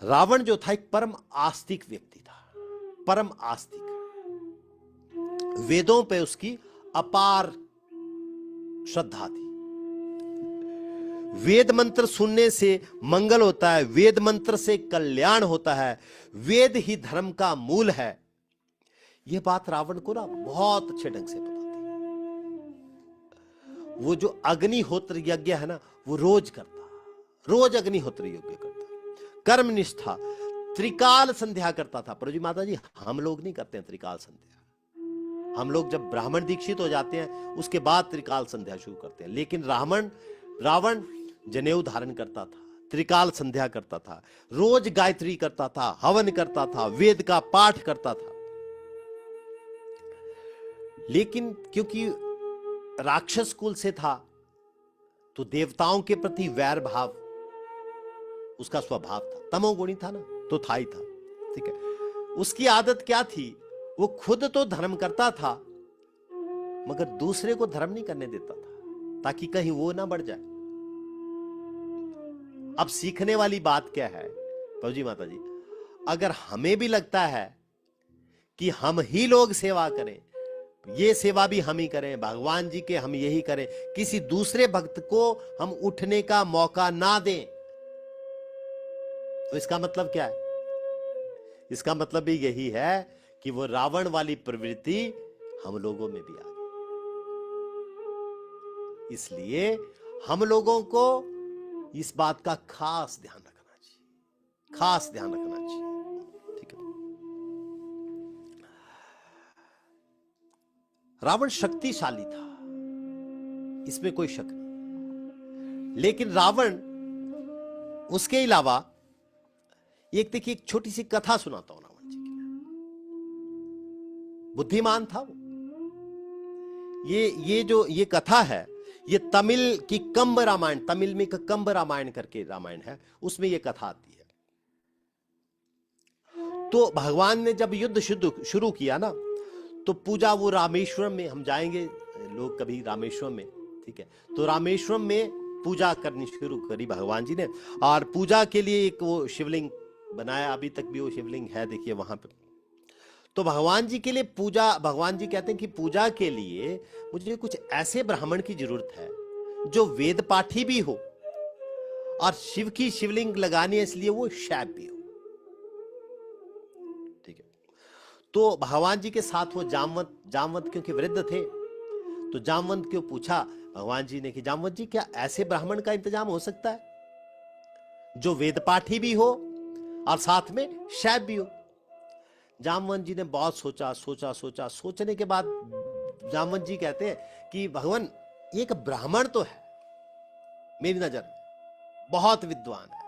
रावण जो था एक परम आस्तिक व्यक्ति था, परम आस्तिक। वेदों पे उसकी अपार श्रद्धा थी। वेद मंत्र सुनने से मंगल होता है, वेद मंत्र से कल्याण होता है, वेद ही धर्म का मूल है। यह बात रावण को ना बहुत अच्छे ढंग से पता थी। वो जो अग्निहोत्र यज्ञ है ना, वो रोज करता, रोज अग्निहोत्र यज्ञ करता, कर्म निष्ठा, त्रिकाल संध्या करता था। प्रभु जी माता जी, हम लोग नहीं करते हैं त्रिकाल संध्या। हम लोग जब ब्राह्मण दीक्षित हो जाते हैं उसके बाद त्रिकाल संध्या शुरू करते हैं, लेकिन रावण जनेऊ धारण करता था, त्रिकाल संध्या करता था, रोज गायत्री करता था, हवन करता था, वेद का पाठ करता था। लेकिन क्योंकि राक्षस कुल से था तो देवताओं के प्रति वैर भाव उसका स्वभाव था, तमोगुणी था ना, तो था ही था। ठीक है, उसकी आदत क्या थी, वो खुद तो धर्म करता था मगर दूसरे को धर्म नहीं करने देता था, ताकि कहीं वो ना बढ़ जाए। अब सीखने वाली बात क्या है प्रभु जी माता जी, अगर हमें भी लगता है कि हम ही लोग सेवा करें, ये सेवा भी हम ही करें, भगवान जी के हम यही करें, किसी दूसरे भक्त को हम उठने का मौका ना दें, तो इसका मतलब क्या है? इसका मतलब भी यही है कि वो रावण वाली प्रवृत्ति हम लोगों में भी आ गई। इसलिए हम लोगों को इस बात का खास ध्यान रखना चाहिए, खास ध्यान रखना चाहिए। ठीक है, रावण शक्तिशाली था, इसमें कोई शक नहीं, लेकिन रावण उसके अलावा एक देखिए, एक छोटी सी कथा सुनाता हूं रावण जी की। बुद्धिमान था वो। ये कथा है, ये तमिल की कंब रामायण, तमिल में कंब रामायण करके रामायण है, उसमें ये कथा आती है। तो भगवान ने जब युद्ध शुरू किया ना, तो पूजा वो रामेश्वरम में, हम जाएंगे लोग कभी रामेश्वरम में, ठीक है, तो रामेश्वरम में पूजा करनी शुरू करी भगवान जी ने, और पूजा के लिए एक वो शिवलिंग बनाया, अभी तक भी वो शिवलिंग है, देखिए वहां पे। तो भगवान जी के लिए पूजा, भगवान जी कहते हैं कि पूजा के लिए मुझे कुछ ऐसे ब्राह्मण की जरूरत है जो वेद पाठी भी हो और शिव की शिवलिंग लगानी है, इसलिए वो शैव भी हो। ठीक है, तो भगवान जी के साथ वो जामवंत क्योंकि वृद्ध थे, तो जामवंत को पूछा भगवान जी ने कि जामवंत जी, क्या ऐसे ब्राह्मण का इंतजाम हो सकता है जो वेद पाठी भी हो और साथ में शैव भी हो? जामवंत जी ने बहुत सोचा, सोचने के बाद जामवंत जी कहते हैं कि भगवान, एक ब्राह्मण तो है मेरी नजर में, बहुत विद्वान है,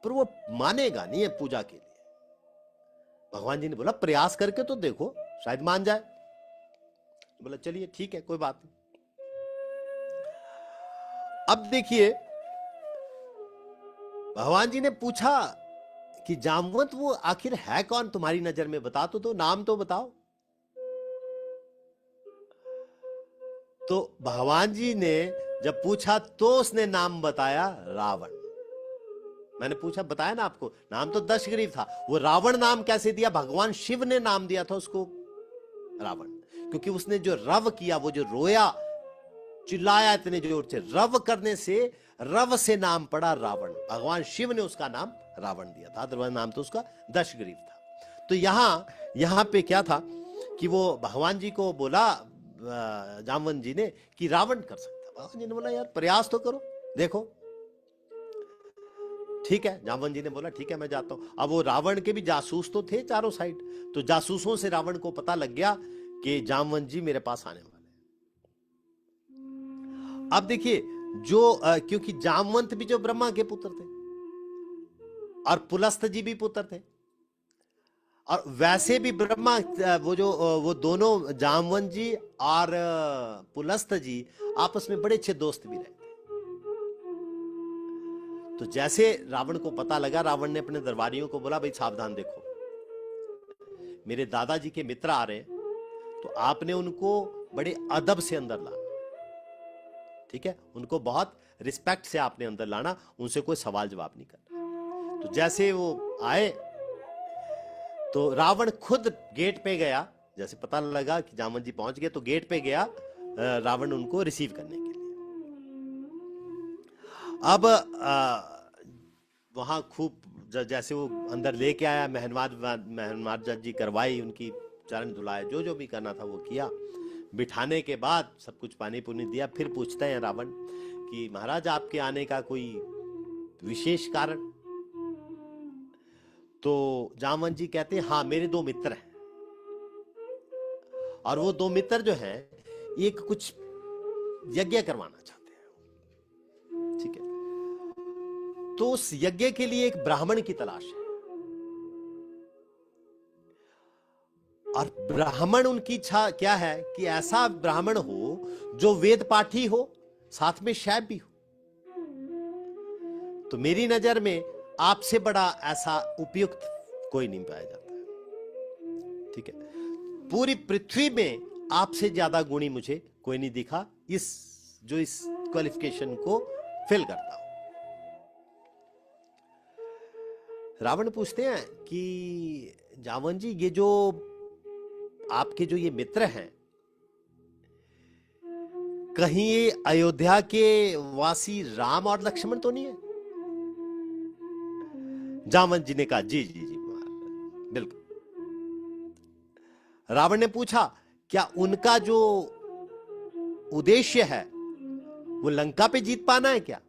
पर वो मानेगा नहीं है पूजा के लिए। भगवान जी ने बोला प्रयास करके तो देखो, शायद मान जाए। बोला चलिए ठीक है, कोई बात नहीं। अब देखिए, भगवान जी ने पूछा कि जामवंत, वो आखिर है कौन तुम्हारी नजर में, बता तो दो, नाम तो बताओ। तो भगवान जी ने जब पूछा तो उसने नाम बताया, रावण। मैंने पूछा बताया ना आपको, नाम तो दशग्रीव था, वो रावण नाम कैसे दिया? भगवान शिव ने नाम दिया था उसको रावण, क्योंकि उसने जो रव किया, वो जो रोया, चिल्लाया इतने जोर से, रव करने से रव से नाम पड़ा रावण। भगवान शिव ने उसका नाम रावण दिया था, अदरवाइज नाम तो उसका दशग्रीव था। तो यहां पे क्या था कि वो भगवान जी को बोला जामवंत जी ने कि रावण कर सकता। भगवान जी ने बोला यार प्रयास तो करो, देखो। ठीक है, जामवंत जी ने बोला ठीक है मैं जाता हूं। अब वो रावण के भी जासूस तो थे चारों साइड, तो जासूसों से रावण को पता लग गया कि जामवंत जी मेरे पास आने वाले। अब देखिए, क्योंकि जामवंत भी जो ब्रह्मा के पुत्र थे और पुलस्त जी भी पुत्र थे, और वैसे भी ब्रह्मा, वो दोनों जामवंत जी और पुलस्त जी आपस में बड़े अच्छे दोस्त भी रहे। तो जैसे रावण को पता लगा, रावण ने अपने दरबारियों को बोला भाई सावधान देखो, मेरे दादाजी के मित्र आ रहे हैं, तो आपने उनको बड़े अदब से अंदर लाना, ठीक है, उनको बहुत रिस्पेक्ट से आपने अंदर लाना, उनसे कोई सवाल जवाब नहीं करना। तो जैसे वो आए तो रावण खुद गेट पे गया, जैसे पता लगा कि जामवंत जी पहुंच गए तो गेट पे गया रावण उनको रिसीव करने के लिए। अब वहां खूब जैसे वो अंदर लेके आया, मेहनवाज जी करवाई, उनकी चरण धुलाए, जो जो भी करना था वो किया। बिठाने के बाद सब कुछ पानी पुनी दिया। फिर पूछते हैं रावण कि महाराज आपके आने का कोई विशेष कारण? तो जामवंत जी कहते हैं हाँ, मेरे 2 मित्र हैं, और वो 2 मित्र जो हैं एक कुछ यज्ञ करवाना चाहते हैं। ठीक है, तो उस यज्ञ के लिए एक ब्राह्मण की तलाश है, और ब्राह्मण उनकी इच्छा क्या है कि ऐसा ब्राह्मण हो जो वेद पाठी हो, साथ में शैव भी हो। तो मेरी नजर में आपसे बड़ा ऐसा उपयुक्त कोई नहीं पाया जाता है। ठीक है, पूरी पृथ्वी में आपसे ज्यादा गुणी मुझे कोई नहीं दिखा, जो इस क्वालिफिकेशन को फिल करता हो। रावण पूछते हैं कि जामवंत जी, ये जो आपके जो ये मित्र हैं, कहीं ये अयोध्या के वासी राम और लक्ष्मण तो नहीं है? जामवंत जी ने कहा जी जी जी बिल्कुल। रावण ने पूछा क्या उनका जो उद्देश्य है वो लंका पे जीत पाना है क्या?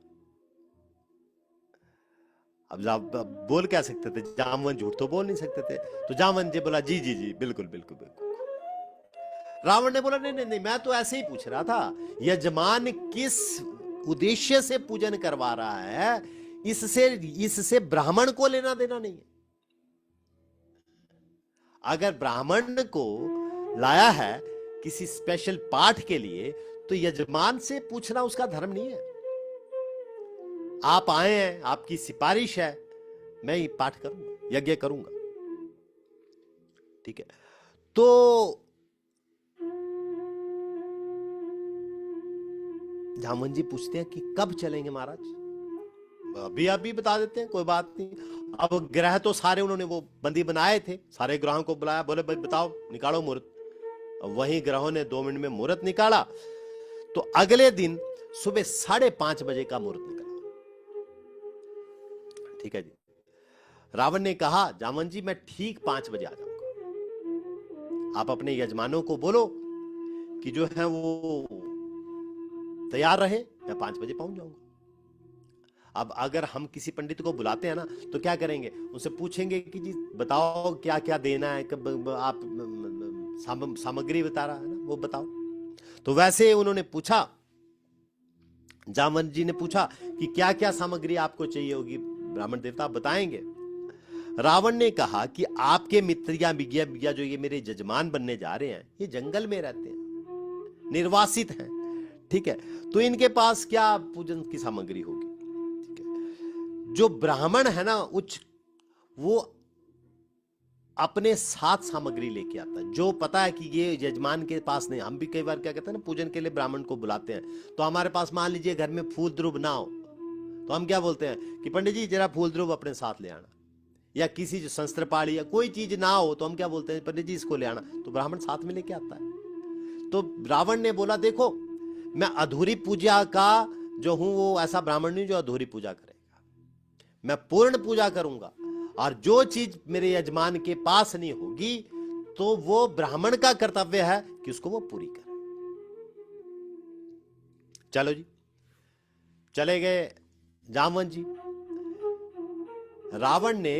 अब बोल क्या सकते थे, जामवंत झूठ तो बोल नहीं सकते थे। तो जामवंत जी बोला जी जी जी बिल्कुल बिल्कुल बिल्कुल। रावण ने बोला नहीं नहीं नहीं, मैं तो ऐसे ही पूछ रहा था, यजमान किस उद्देश्य से पूजन करवा रहा है, इससे ब्राह्मण को लेना देना नहीं है। अगर ब्राह्मण को लाया है किसी स्पेशल पाठ के लिए, तो यजमान से पूछना उसका धर्म नहीं है। आप आए हैं, आपकी सिफारिश है, मैं ही पाठ करूंगा, यज्ञ करूंगा। ठीक है, तो जामवंत जी पूछते हैं कि कब चलेंगे महाराज? अभी बता देते हैं, कोई बात नहीं। अब ग्रह तो सारे उन्होंने वो बंदी बनाए थे, सारे ग्रहों को बुलाया, बोले भाई बताओ, निकालो मुहूर्त। वही ग्रहों ने 2 मिनट में मुहूर्त निकाला। तो अगले दिन सुबह 5:30 बजे का मुहूर्त निकला। ठीक है जी। रावण ने कहा जामवंत जी मैं ठीक 5 बजे आ जाऊंगा, आप अपने यजमानों को बोलो कि जो है वो तैयार रहे, मैं 5 बजे पहुंच जाऊंगा। अब अगर हम किसी पंडित को बुलाते हैं ना, तो क्या करेंगे, उनसे पूछेंगे कि जी बताओ क्या क्या देना है, कब आप सामग्री बता रहा है ना, वो बताओ। तो वैसे उन्होंने पूछा, जामवंत जी ने पूछा कि क्या क्या सामग्री आपको चाहिए होगी ब्राह्मण देवता, आप बताएंगे? रावण ने कहा कि आपके मित्र या बिगिया जो ये मेरे जजमान बनने जा रहे हैं, ये जंगल में रहते हैं, निर्वासित हैं। ठीक है, तो इनके पास क्या पूजन की सामग्री होगी? ठीक है, जो ब्राह्मण है ना उच्च, वो अपने साथ सामग्री लेके आता है, जो पता है कि ये यजमान के पास नहीं। हम भी कई बार क्या कहते हैं ना, पूजन के लिए ब्राह्मण को बुलाते हैं, तो हमारे पास मान लीजिए घर में फूल द्रुव ना हो, तो हम क्या बोलते हैं कि पंडित जी जरा फूल द्रुव अपने साथ ले आना, या किसी जो शस्त्रपाणी या कोई चीज ना हो तो हम क्या बोलते हैं, पंडित जी इसको ले आना, तो ब्राह्मण साथ में लेके आता है। तो रावण ने बोला देखो, मैं अधूरी पूजा का जो हूं वो ऐसा ब्राह्मण नहीं जो अधूरी पूजा करेगा, मैं पूर्ण पूजा करूंगा, और जो चीज मेरे यजमान के पास नहीं होगी तो वो ब्राह्मण का कर्तव्य है कि उसको वो पूरी करे। चलो जी, चले गए जामवंत जी। रावण ने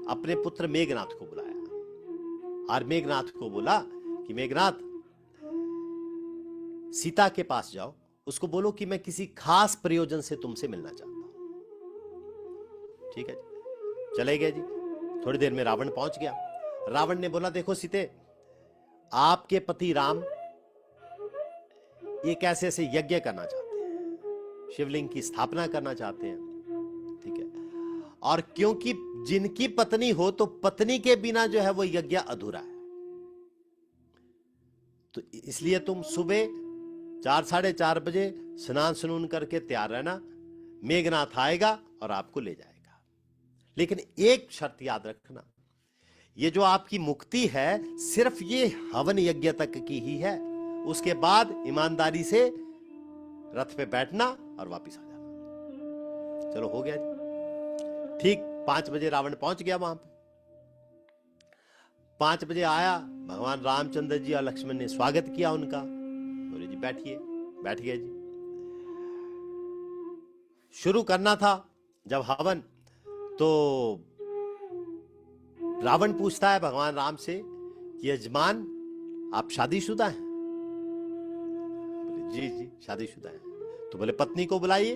अपने पुत्र मेघनाथ को बुलाया और मेघनाथ को बोला कि मेघनाथ, सीता के पास जाओ, उसको बोलो कि मैं किसी खास प्रयोजन से तुमसे मिलना चाहता हूं। ठीक है जी, चले गए जी। थोड़ी देर में रावण पहुंच गया। रावण ने बोला देखो सीते, आपके पति राम एक ऐसे यज्ञ करना चाहते हैं, शिवलिंग की स्थापना करना चाहते हैं। ठीक है, और क्योंकि जिनकी पत्नी हो तो पत्नी के बिना जो है वो यज्ञ अधूरा है, तो इसलिए तुम सुबह 4 साढ़े 4 बजे स्नान सुनून करके तैयार रहना, मेघनाथ आएगा और आपको ले जाएगा। लेकिन एक शर्त याद रखना, ये जो आपकी मुक्ति है सिर्फ ये हवन यज्ञ तक की ही है, उसके बाद ईमानदारी से रथ पे बैठना और वापस आ जाना। चलो हो गया जी। ठीक 5 बजे रावण पहुंच गया वहां पर। 5 बजे आया, भगवान रामचंद्र जी और लक्ष्मण ने स्वागत किया उनका। बोले जी बैठिए। बैठ गया जी। शुरू करना था जब हवन, तो रावण पूछता है भगवान राम से कि यजमान आप शादीशुदा हैं? बोले जी जी शादीशुदा है। तो बोले पत्नी को बुलाइए।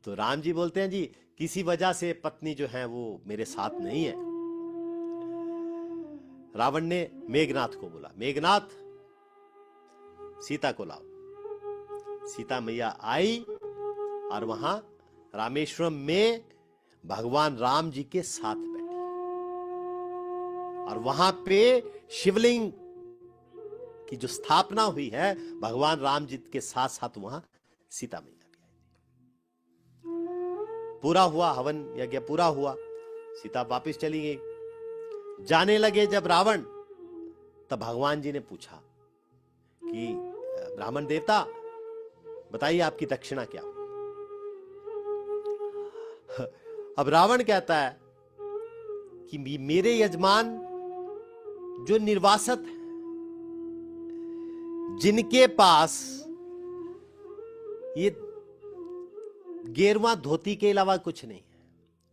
तो राम जी बोलते हैं जी किसी वजह से पत्नी जो है वो मेरे साथ नहीं है। रावण ने मेघनाथ को बोला, मेघनाथ सीता को लाओ। सीता मैया आई और वहां रामेश्वरम में भगवान राम जी के साथ बैठी, और वहां पे शिवलिंग की जो स्थापना हुई है भगवान राम जी के साथ साथ वहां सीता मैया भी आई। पूरा हुआ हवन यज्ञ, पूरा हुआ, सीता वापस चली गई। जाने लगे जब रावण, तब भगवान जी ने पूछा कि ब्राह्मण देवता बताइए आपकी दक्षिणा क्या? अब रावण कहता है कि मेरे यजमान जो निर्वासत है, जिनके पास ये गेरुआ धोती के अलावा कुछ नहीं है,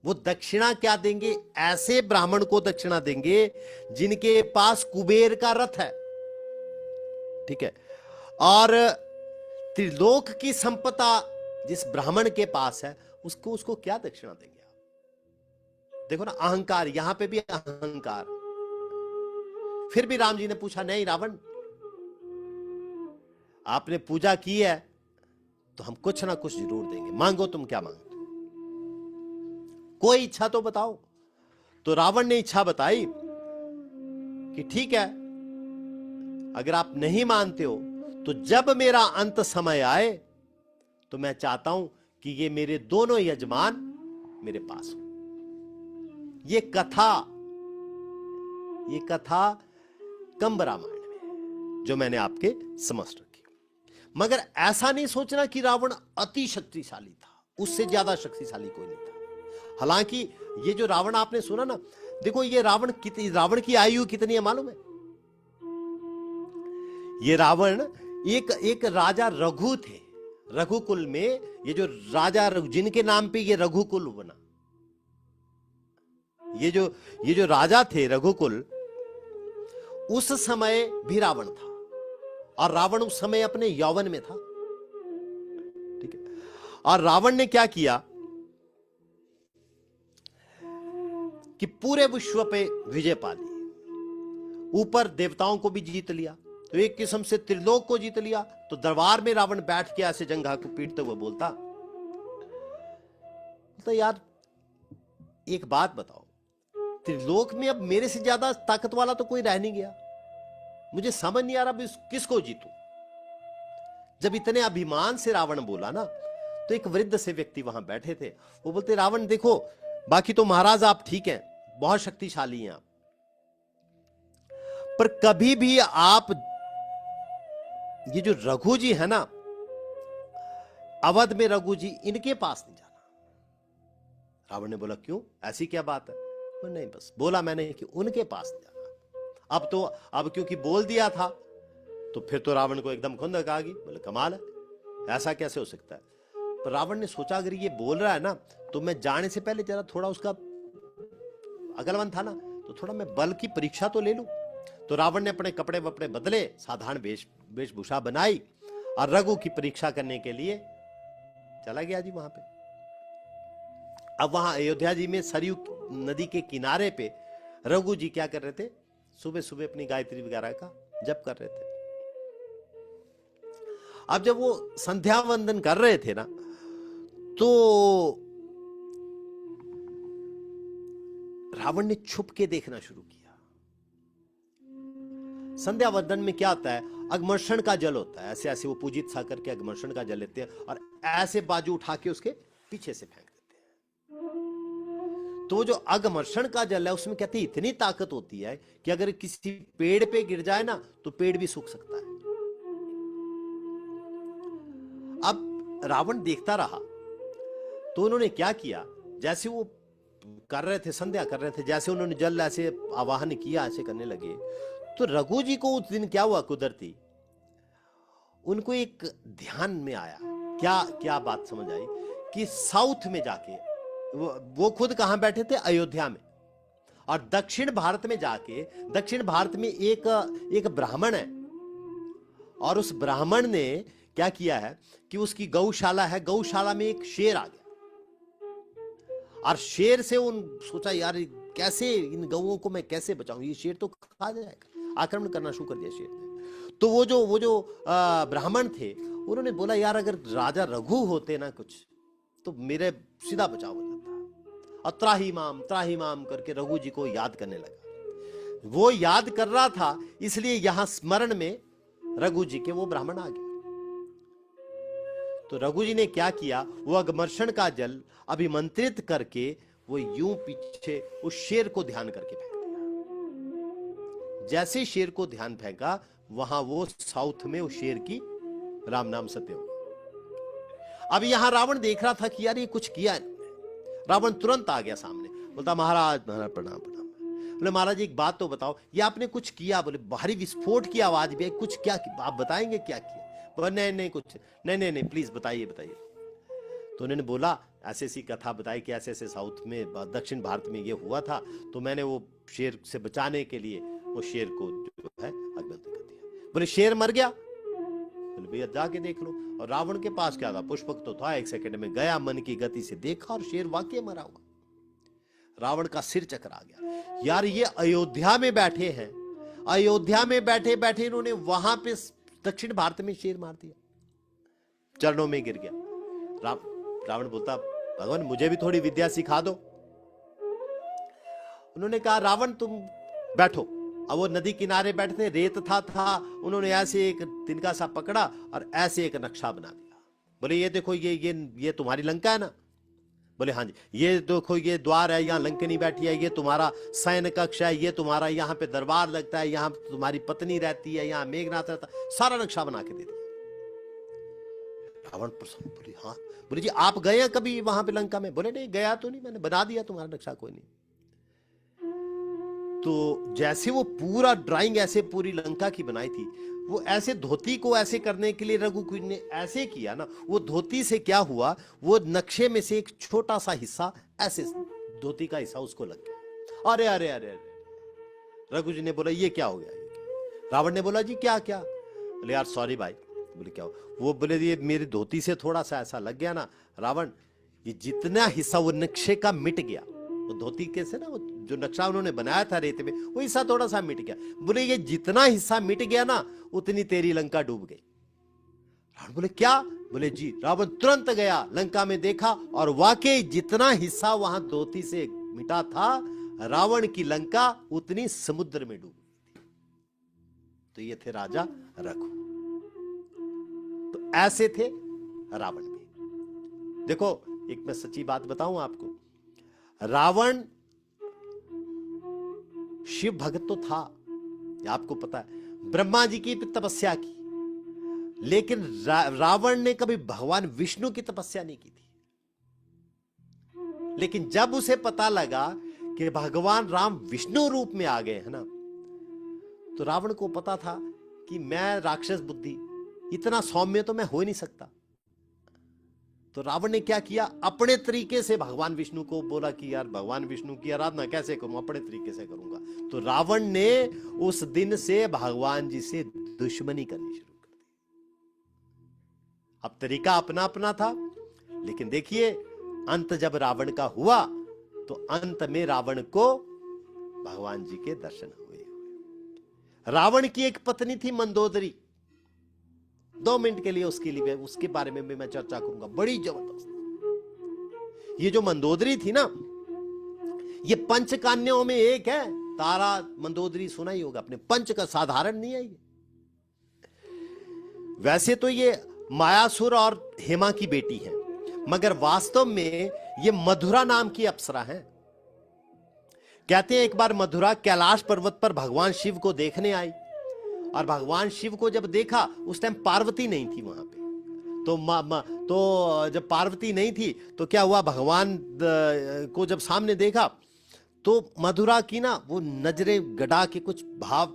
वो दक्षिणा क्या देंगे? ऐसे ब्राह्मण को दक्षिणा देंगे जिनके पास कुबेर का रथ है, ठीक है, और त्रिलोक की संपदा जिस ब्राह्मण के पास है उसको क्या दक्षिणा देंगे आप? देखो ना अहंकार, यहां पे भी अहंकार। फिर भी राम जी ने पूछा, नहीं रावण, आपने पूजा की है तो हम कुछ ना कुछ जरूर देंगे, मांगो तुम क्या मांगते हो, कोई इच्छा तो बताओ। तो रावण ने इच्छा बताई कि ठीक है, अगर आप नहीं मानते हो तो जब मेरा अंत समय आए तो मैं चाहता हूं कि ये मेरे दोनों यजमान मेरे पास हो। ये कथा कंब रामायण में है जो मैंने आपके समक्ष रखी। मगर ऐसा नहीं सोचना कि रावण अति शक्तिशाली था, उससे ज्यादा शक्तिशाली कोई नहीं था। हालांकि ये जो रावण आपने सुना ना, देखो ये रावण की आयु कितनी है मालूम है? ये रावण एक राजा रघु थे, रघुकुल में ये जो राजा जिनके नाम पे ये रघुकुल बना, ये जो राजा थे रघुकुल, उस समय भी रावण था, और रावण उस समय अपने यौवन में था, ठीक है। और रावण ने क्या किया कि पूरे विश्व पे विजय पा ली, ऊपर देवताओं को भी जीत लिया, तो एक किस्म से त्रिलोक को जीत लिया। तो दरबार में रावण बैठ के ऐसे जंघा को पीटते हुए बोलता, तो यार एक बात बताओ, त्रिलोक में अब मेरे से ज्यादा ताकत वाला तो कोई रह नहीं गया, मुझे समझ नहीं आ रहा किसको जीतूं। जब इतने अभिमान से रावण बोला ना, तो एक वृद्ध से व्यक्ति वहां बैठे थे, वो बोलते, रावण देखो, बाकी तो महाराज आप ठीक हैं, बहुत शक्तिशाली हैं आप, पर कभी भी आप ये जो रघु जी है ना, अवध में रघु जी, इनके पास नहीं जाना। रावण ने बोला, क्यों, ऐसी क्या बात है? नहीं, बस बोला मैंने कि उनके पास नहीं जाना। अब क्योंकि बोल दिया था, तो फिर तो रावण को एकदम खुंदक आ गई। बोले कमाल है, ऐसा कैसे हो सकता है? पर रावण ने सोचा, अगर ये बोल रहा है ना, तो मैं जाने से पहले जरा थोड़ा उसका अगलवन था ना, तो थोड़ा मैं बल की परीक्षा तो ले लूं। तो रावण ने अपने कपड़े वपड़े बदले, साधारण वेशभूषा बनाई, और रघु की परीक्षा करने के लिए चला गया जी वहां पे। अब वहां अयोध्या जी में सरयू नदी के किनारे पे रघु जी क्या कर रहे थे? सुबह सुबह अपनी गायत्री वगैरह का जप कर रहे थे। अब जब वो संध्या वंदन कर रहे थे ना, तो रावण ने छुप के देखना शुरू किया। संध्या वंदन में क्या होता है? अगमर्षण का जल होता है, ऐसे ऐसे वो पूजित सा करके अगमर्षण का जल लेते हैं और ऐसे बाजू उठा के उसके पीछे से फेंक देते हैं। तो जो अगमर्षण का जल है उसमें कहते हैं इतनी ताकत होती है कि अगर किसी पेड़ पे गिर जाए ना, तो पेड़ भी सूख सकता है। अब रावण देखता रहा तो उन्होंने क्या किया, जैसे वो कर रहे थे, संध्या कर रहे थे, जैसे उन्होंने जल ऐसे आवाहन किया, ऐसे करने लगे, तो रघु जी को उस दिन क्या हुआ, कुदरती उनको एक ध्यान में आया। क्या क्या बात समझ आई कि साउथ में जाके वो खुद कहां बैठे थे, अयोध्या में, और दक्षिण भारत में जाके, दक्षिण भारत में एक ब्राह्मण है, और उस ब्राह्मण ने क्या किया है कि उसकी गौशाला है, गौशाला में एक शेर आ गया, और शेर से उन सोचा यार कैसे इन गौओं को मैं कैसे बचाऊं, ये शेर तो खा जाएगा, आक्रमण करना शुरू कर दिया शेर ने। तो वो जो ब्राह्मण थे, उन्होंने बोला यार अगर राजा रघु होते ना कुछ, तो मेरे सीधा बचाव हो जाता। और त्राही माम करके रघु जी को याद करने लगा। वो याद कर रहा था, इसलिए यहां स्मरण में रघु जी के वो ब्राह्मण आ गए। तो रघु जी ने क्या किया, वो अगमर्षण का जल अभिमंत्रित करके वो यूं पीछे उस शेर को ध्यान करके फेंक दिया। जैसे शेर को ध्यान फेंका, वहां वो साउथ में उस शेर की राम नाम सत्य हो। अब यहां रावण देख रहा था कि यार ये कुछ किया है। रावण तुरंत आ गया सामने, बोलता महाराज महाराज प्रणाम प्रणाम। बोले महाराज एक बात तो बताओ, ये आपने कुछ किया? बोले भारी विस्फोट की आवाज भी है, कुछ क्या आप बताएंगे क्या किया? बोले नहीं कुछ नहीं प्लीज बताइए बताइए। तो उन्होंने बोला ऐसी ऐसी कथा बताई कि ऐसे ऐसे साउथ में दक्षिण भारत में ये हुआ था, तो मैंने वो शेर से बचाने के लिए वो शेर को जो है अग्निदग्ध कर दिया। बोले शेर मर गया? बोले भैया जाके देख लो। और रावण के पास क्या था, पुष्पक तो था, 1 सेकंड में गया, मन की गति से देखा और शेर वाकई मरा हुआ। रावण का सिर चकरा गया। यार ये अयोध्या में बैठे हैं, अयोध्या में बैठे बैठे इन्होंने वहां पे दक्षिण भारत में शेर मार दिया, चरणों में गिर गया। रावण बोलता भगवान मुझे भी थोड़ी विद्या सिखा दो। उन्होंने कहा रावण तुम बैठो। अब वो नदी किनारे बैठे, रेत था, उन्होंने ऐसे एक तिनका सा पकड़ा और ऐसे एक नक्शा बना दिया। बोले ये देखो ये तुम्हारी लंका है ना? बोले हाँ जी। ये देखो ये द्वार है, यहाँ लंकनी बैठी है, ये तुम्हारा सैन्य कक्ष है, ये तुम्हारा यहाँ पे दरबार लगता है, यहाँ तुम्हारी पत्नी रहती है, यहाँ मेघनाथ रहता है, सारा नक्शा बना के दे दिया। रावण प्रसन्न, बोले हाँ। बोले जी आप गए कभी वहां पे लंका में? बोले नहीं गया तो नहीं, मैंने बना दिया तुम्हारा नक्शा, कोई नहीं। तो जैसे वो पूरा ड्राइंग ऐसे पूरी लंका की बनाई थी, वो ऐसे धोती को ऐसे करने के लिए रघुकुंज ने ऐसे किया ना, वो धोती से क्या हुआ, वो नक्शे में से एक छोटा सा हिस्सा ऐसे धोती का हिस्सा उसको लग गया। अरे अरे अरे अरे रघु जी ने बोला ये क्या हो गया? रावण ने बोला जी क्या क्या? बोले यार सॉरी भाई। बोले क्या हो? वो बोले ये मेरी धोती से थोड़ा सा ऐसा लग गया ना रावण, ये जितना हिस्सा वो नक्शे का मिट गया, वो धोती कैसे ना, वो जो नक्शा उन्होंने बनाया था रेत में, वो हिस्सा थोड़ा सा मिट गया। बोले ये जितना हिस्सा मिट गया ना, उतनी तेरी लंका डूब गई। रावण बोले क्या? बोले जी। रावण तुरंत गया लंका में, देखा और वाकई जितना हिस्सा वहां धोती से मिटा था, रावण की लंका उतनी समुद्र में डूब गई। तो ये थे राजा रघु। तो ऐसे थे रावण भी। देखो एक मैं सच्ची बात बताऊं आपको, रावण शिव भक्त तो था, आपको पता है, ब्रह्मा जी की तपस्या की, लेकिन रावण ने कभी भगवान विष्णु की तपस्या नहीं की थी। लेकिन जब उसे पता लगा कि भगवान राम विष्णु रूप में आ गए हैं ना, तो रावण को पता था कि मैं राक्षस बुद्धि, इतना सौम्य तो मैं हो ही नहीं सकता। तो रावण ने क्या किया, अपने तरीके से भगवान विष्णु को बोला कि यार भगवान विष्णु की आराधना कैसे करूं, अपने तरीके से करूंगा। तो रावण ने उस दिन से भगवान जी से दुश्मनी करनी शुरू कर दी। अब तरीका अपना अपना था, लेकिन देखिए अंत जब रावण का हुआ, तो अंत में रावण को भगवान जी के दर्शन हुए। रावण की एक पत्नी थी मंदोदरी, 2 मिनट के लिए उसके बारे में भी मैं चर्चा करूंगा, बड़ी जबरदस्त। ये जो मंदोदरी थी ना, ये पंचकन्याओं में एक है। तारा मंदोदरी सुना ही होगा अपने, पंच का साधारण नहीं है ये। वैसे तो ये मायासुर और हेमा की बेटी है, मगर वास्तव में ये मधुरा नाम की अप्सरा है। कहते हैं एक बार मधुरा कैलाश पर्वत पर भगवान शिव को देखने आई, और भगवान शिव को जब देखा, उस टाइम पार्वती नहीं थी वहां पे, तो जब पार्वती नहीं थी तो क्या हुआ, भगवान को जब सामने देखा तो मधुरा की ना वो नजरे गड़ा के कुछ भाव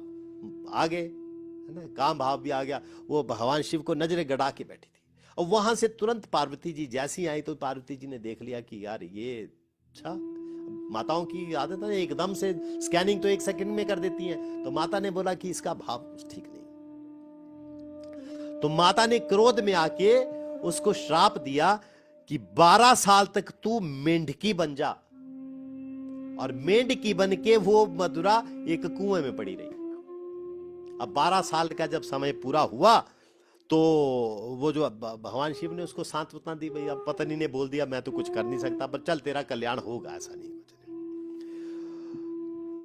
आ गए, है ना, काम भाव भी आ गया। वो भगवान शिव को नजरे गड़ा के बैठी थी, और वहां से तुरंत पार्वती जी जैसी आई तो पार्वती जी ने देख लिया कि यार ये, अच्छा, माताओं की आदत है एकदम से स्कैनिंग तो 1 सेकंड में कर देती है। तो माता ने बोला कि इसका भाव ठीक नहीं। तो माता ने क्रोध में आके उसको श्राप दिया कि 12 साल तक तू मेंढकी बन जा। और मेंढकी बन के वो मधुरा एक कुएं में पड़ी रही। अब 12 साल का जब समय पूरा हुआ तो वो जो भगवान शिव ने उसको सांत्वना दी, भाई अब पत्नी ने बोल दिया मैं तो कुछ कर नहीं सकता, पर चल तेरा कल्याण होगा, ऐसा नहीं कुछ नहीं।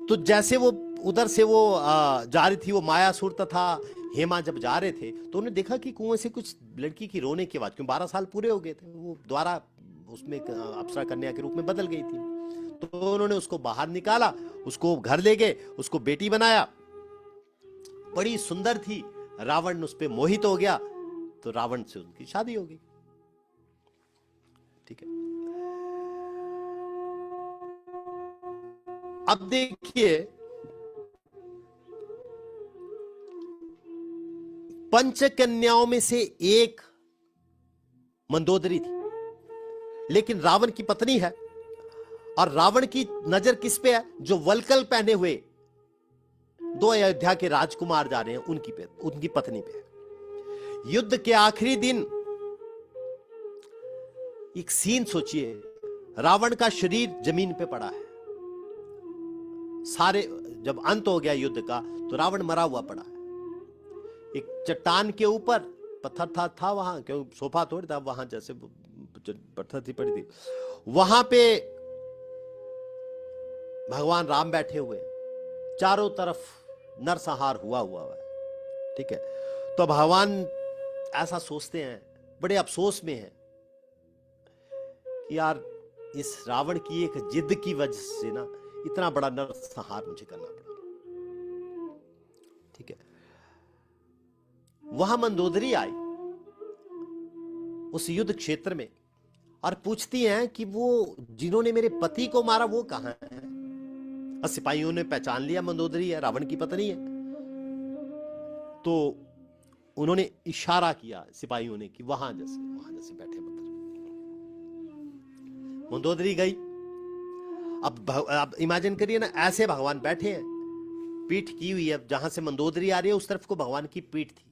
तो जैसे वो उधर से वो जा रही थी, वो मायासुर तथा हेमा जब जा रहे थे तो उन्होंने देखा कि कुएं से कुछ लड़की की रोने की आवाज, क्यों 12 साल पूरे हो गए थे, वो द्वारा उसमें अप्सरा कन्या के रूप में बदल गई थी। तो उन्होंने उसको बाहर निकाला, उसको घर ले गए, उसको बेटी बनाया, बड़ी सुंदर थी। रावण उस पे मोहित हो गया, तो रावण से उनकी शादी हो गई। ठीक है, अब देखिए पंचकन्याओं में से एक मंदोदरी थी, लेकिन रावण की पत्नी है, और रावण की नजर किस पे है, जो वलकल पहने हुए 2 अयोध्या के राजकुमार जा रहे हैं उनकी पत्नी पे है। युद्ध के आखिरी दिन एक सीन सोचिए, रावण का शरीर जमीन पे पड़ा है, सारे जब अंत हो गया युद्ध का तो रावण मरा हुआ पड़ा है। एक चट्टान के ऊपर पत्थर था वहां, क्यों सोफा थोड़ी था वहां, जैसे पत्थर थी पड़ी थी, वहां पे भगवान राम बैठे हुए, चारों तरफ नरसंहार हुआ है। ठीक है, तो भगवान ऐसा सोचते हैं, बड़े अफसोस में हैं कि यार इस रावण की एक जिद की वजह से ना इतना बड़ा नरसंहार मुझे करना पड़ा। ठीक है, वहां मंदोदरी आई उस युद्ध क्षेत्र में और पूछती हैं कि वो जिन्होंने मेरे पति को मारा वो कहां है। और सिपाहियों ने पहचान लिया मंदोदरी है, रावण की पत्नी है। तो उन्होंने इशारा किया सिपाहियों ने कि वहां जैसे बैठे मंदोदरी गई। अब इमेजिन करिए ना, ऐसे भगवान बैठे हैं, पीठ की हुई है, जहां से मंदोदरी आ रही है उस तरफ को भगवान की पीठ थी।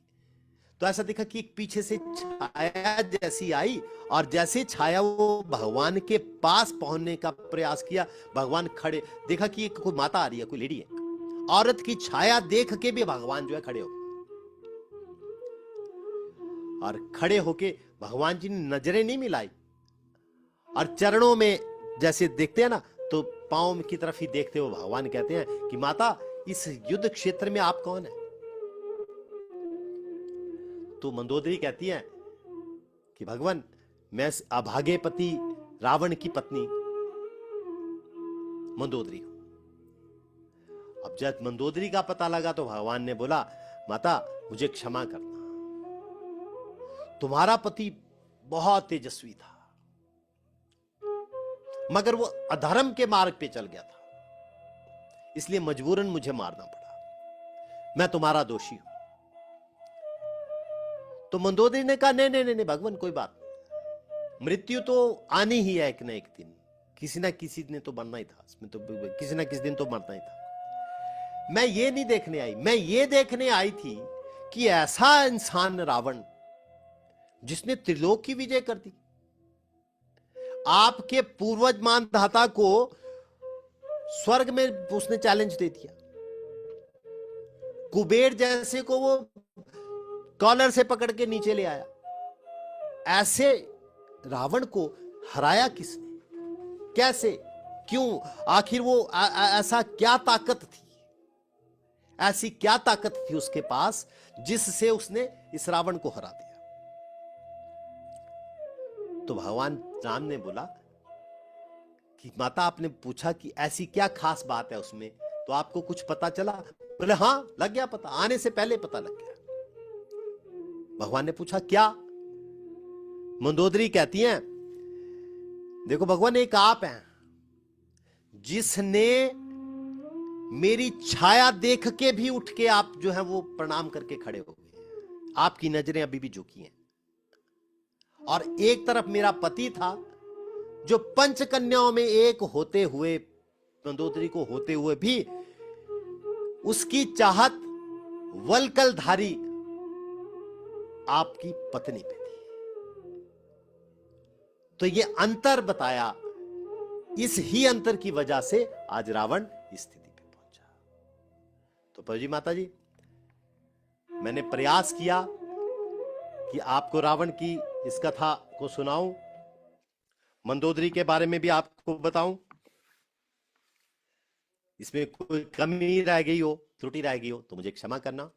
तो ऐसा देखा कि एक पीछे से छाया जैसी आई, और जैसे छाया वो भगवान के पास पहुंचने का प्रयास किया, भगवान खड़े, देखा कि एक कोई माता आ रही है, कोई लेडी है, औरत की छाया देख के भी भगवान जो है खड़े हो गए। और खड़े होके भगवान जी ने नजरें नहीं मिलाई, और चरणों में जैसे देखते हैं ना, तो पांव की तरफ ही देखते हुए भगवान कहते हैं कि माता इस युद्ध क्षेत्र में आप कौन है। तो मंदोदरी कहती है कि भगवान मैं अभागे पति रावण की पत्नी मंदोदरी हूं। अब जब मंदोदरी का पता लगा तो भगवान ने बोला, माता मुझे क्षमा करना, तुम्हारा पति बहुत तेजस्वी था, मगर वो अधर्म के मार्ग पे चल गया था, इसलिए मजबूरन मुझे मारना पड़ा, मैं तुम्हारा दोषी हूं। तो मंदोदरी ने कहा नहीं भगवान कोई बात, मृत्यु तो आनी ही है एक ना एक दिन, किसी ना किसी ने तो मरना ही था, इसमें तो किसी ना किसी दिन तो मरना ही था। मैं ये नहीं देखने आई, मैं ये देखने आई थी कि ऐसा इंसान रावण जिसने त्रिलोक की विजय कर दी, आपके पूर्वज मानधाता को स्वर्ग में उसने चैलेंज दे दिया, कुबेर जैसे को वो कॉलर से पकड़ के नीचे ले आया, ऐसे रावण को हराया किसने, कैसे, क्यों, आखिर वो ऐसा क्या ताकत थी, ऐसी क्या ताकत थी उसके पास जिससे उसने इस रावण को हरा दिया। तो भगवान राम ने बोला कि माता आपने पूछा कि ऐसी क्या खास बात है उसमें, तो आपको कुछ पता चला? बोले हां लग गया पता, आने से पहले पता लग गया। भगवान ने पूछा क्या? मंदोदरी कहती हैं, देखो भगवान एक आप हैं जिसने मेरी छाया देख के भी उठ के आप जो है वो प्रणाम करके खड़े हो गए। आपकी नजरें अभी भी झुकी हैं। और एक तरफ मेरा पति था जो पंच कन्याओं में एक होते हुए, मंदोदरी को होते हुए भी उसकी चाहत वलकलधारी आपकी पत्नी पे थी। तो ये अंतर बताया, इस ही अंतर की वजह से आज रावण इस स्थिति पे पहुंचा। तो प्रभु जी माता जी, मैंने प्रयास किया कि आपको रावण की इस कथा को सुनाऊं, मंदोदरी के बारे में भी आपको बताऊं। इसमें कोई कमी रह गई हो, त्रुटि रह गई हो तो मुझे क्षमा करना।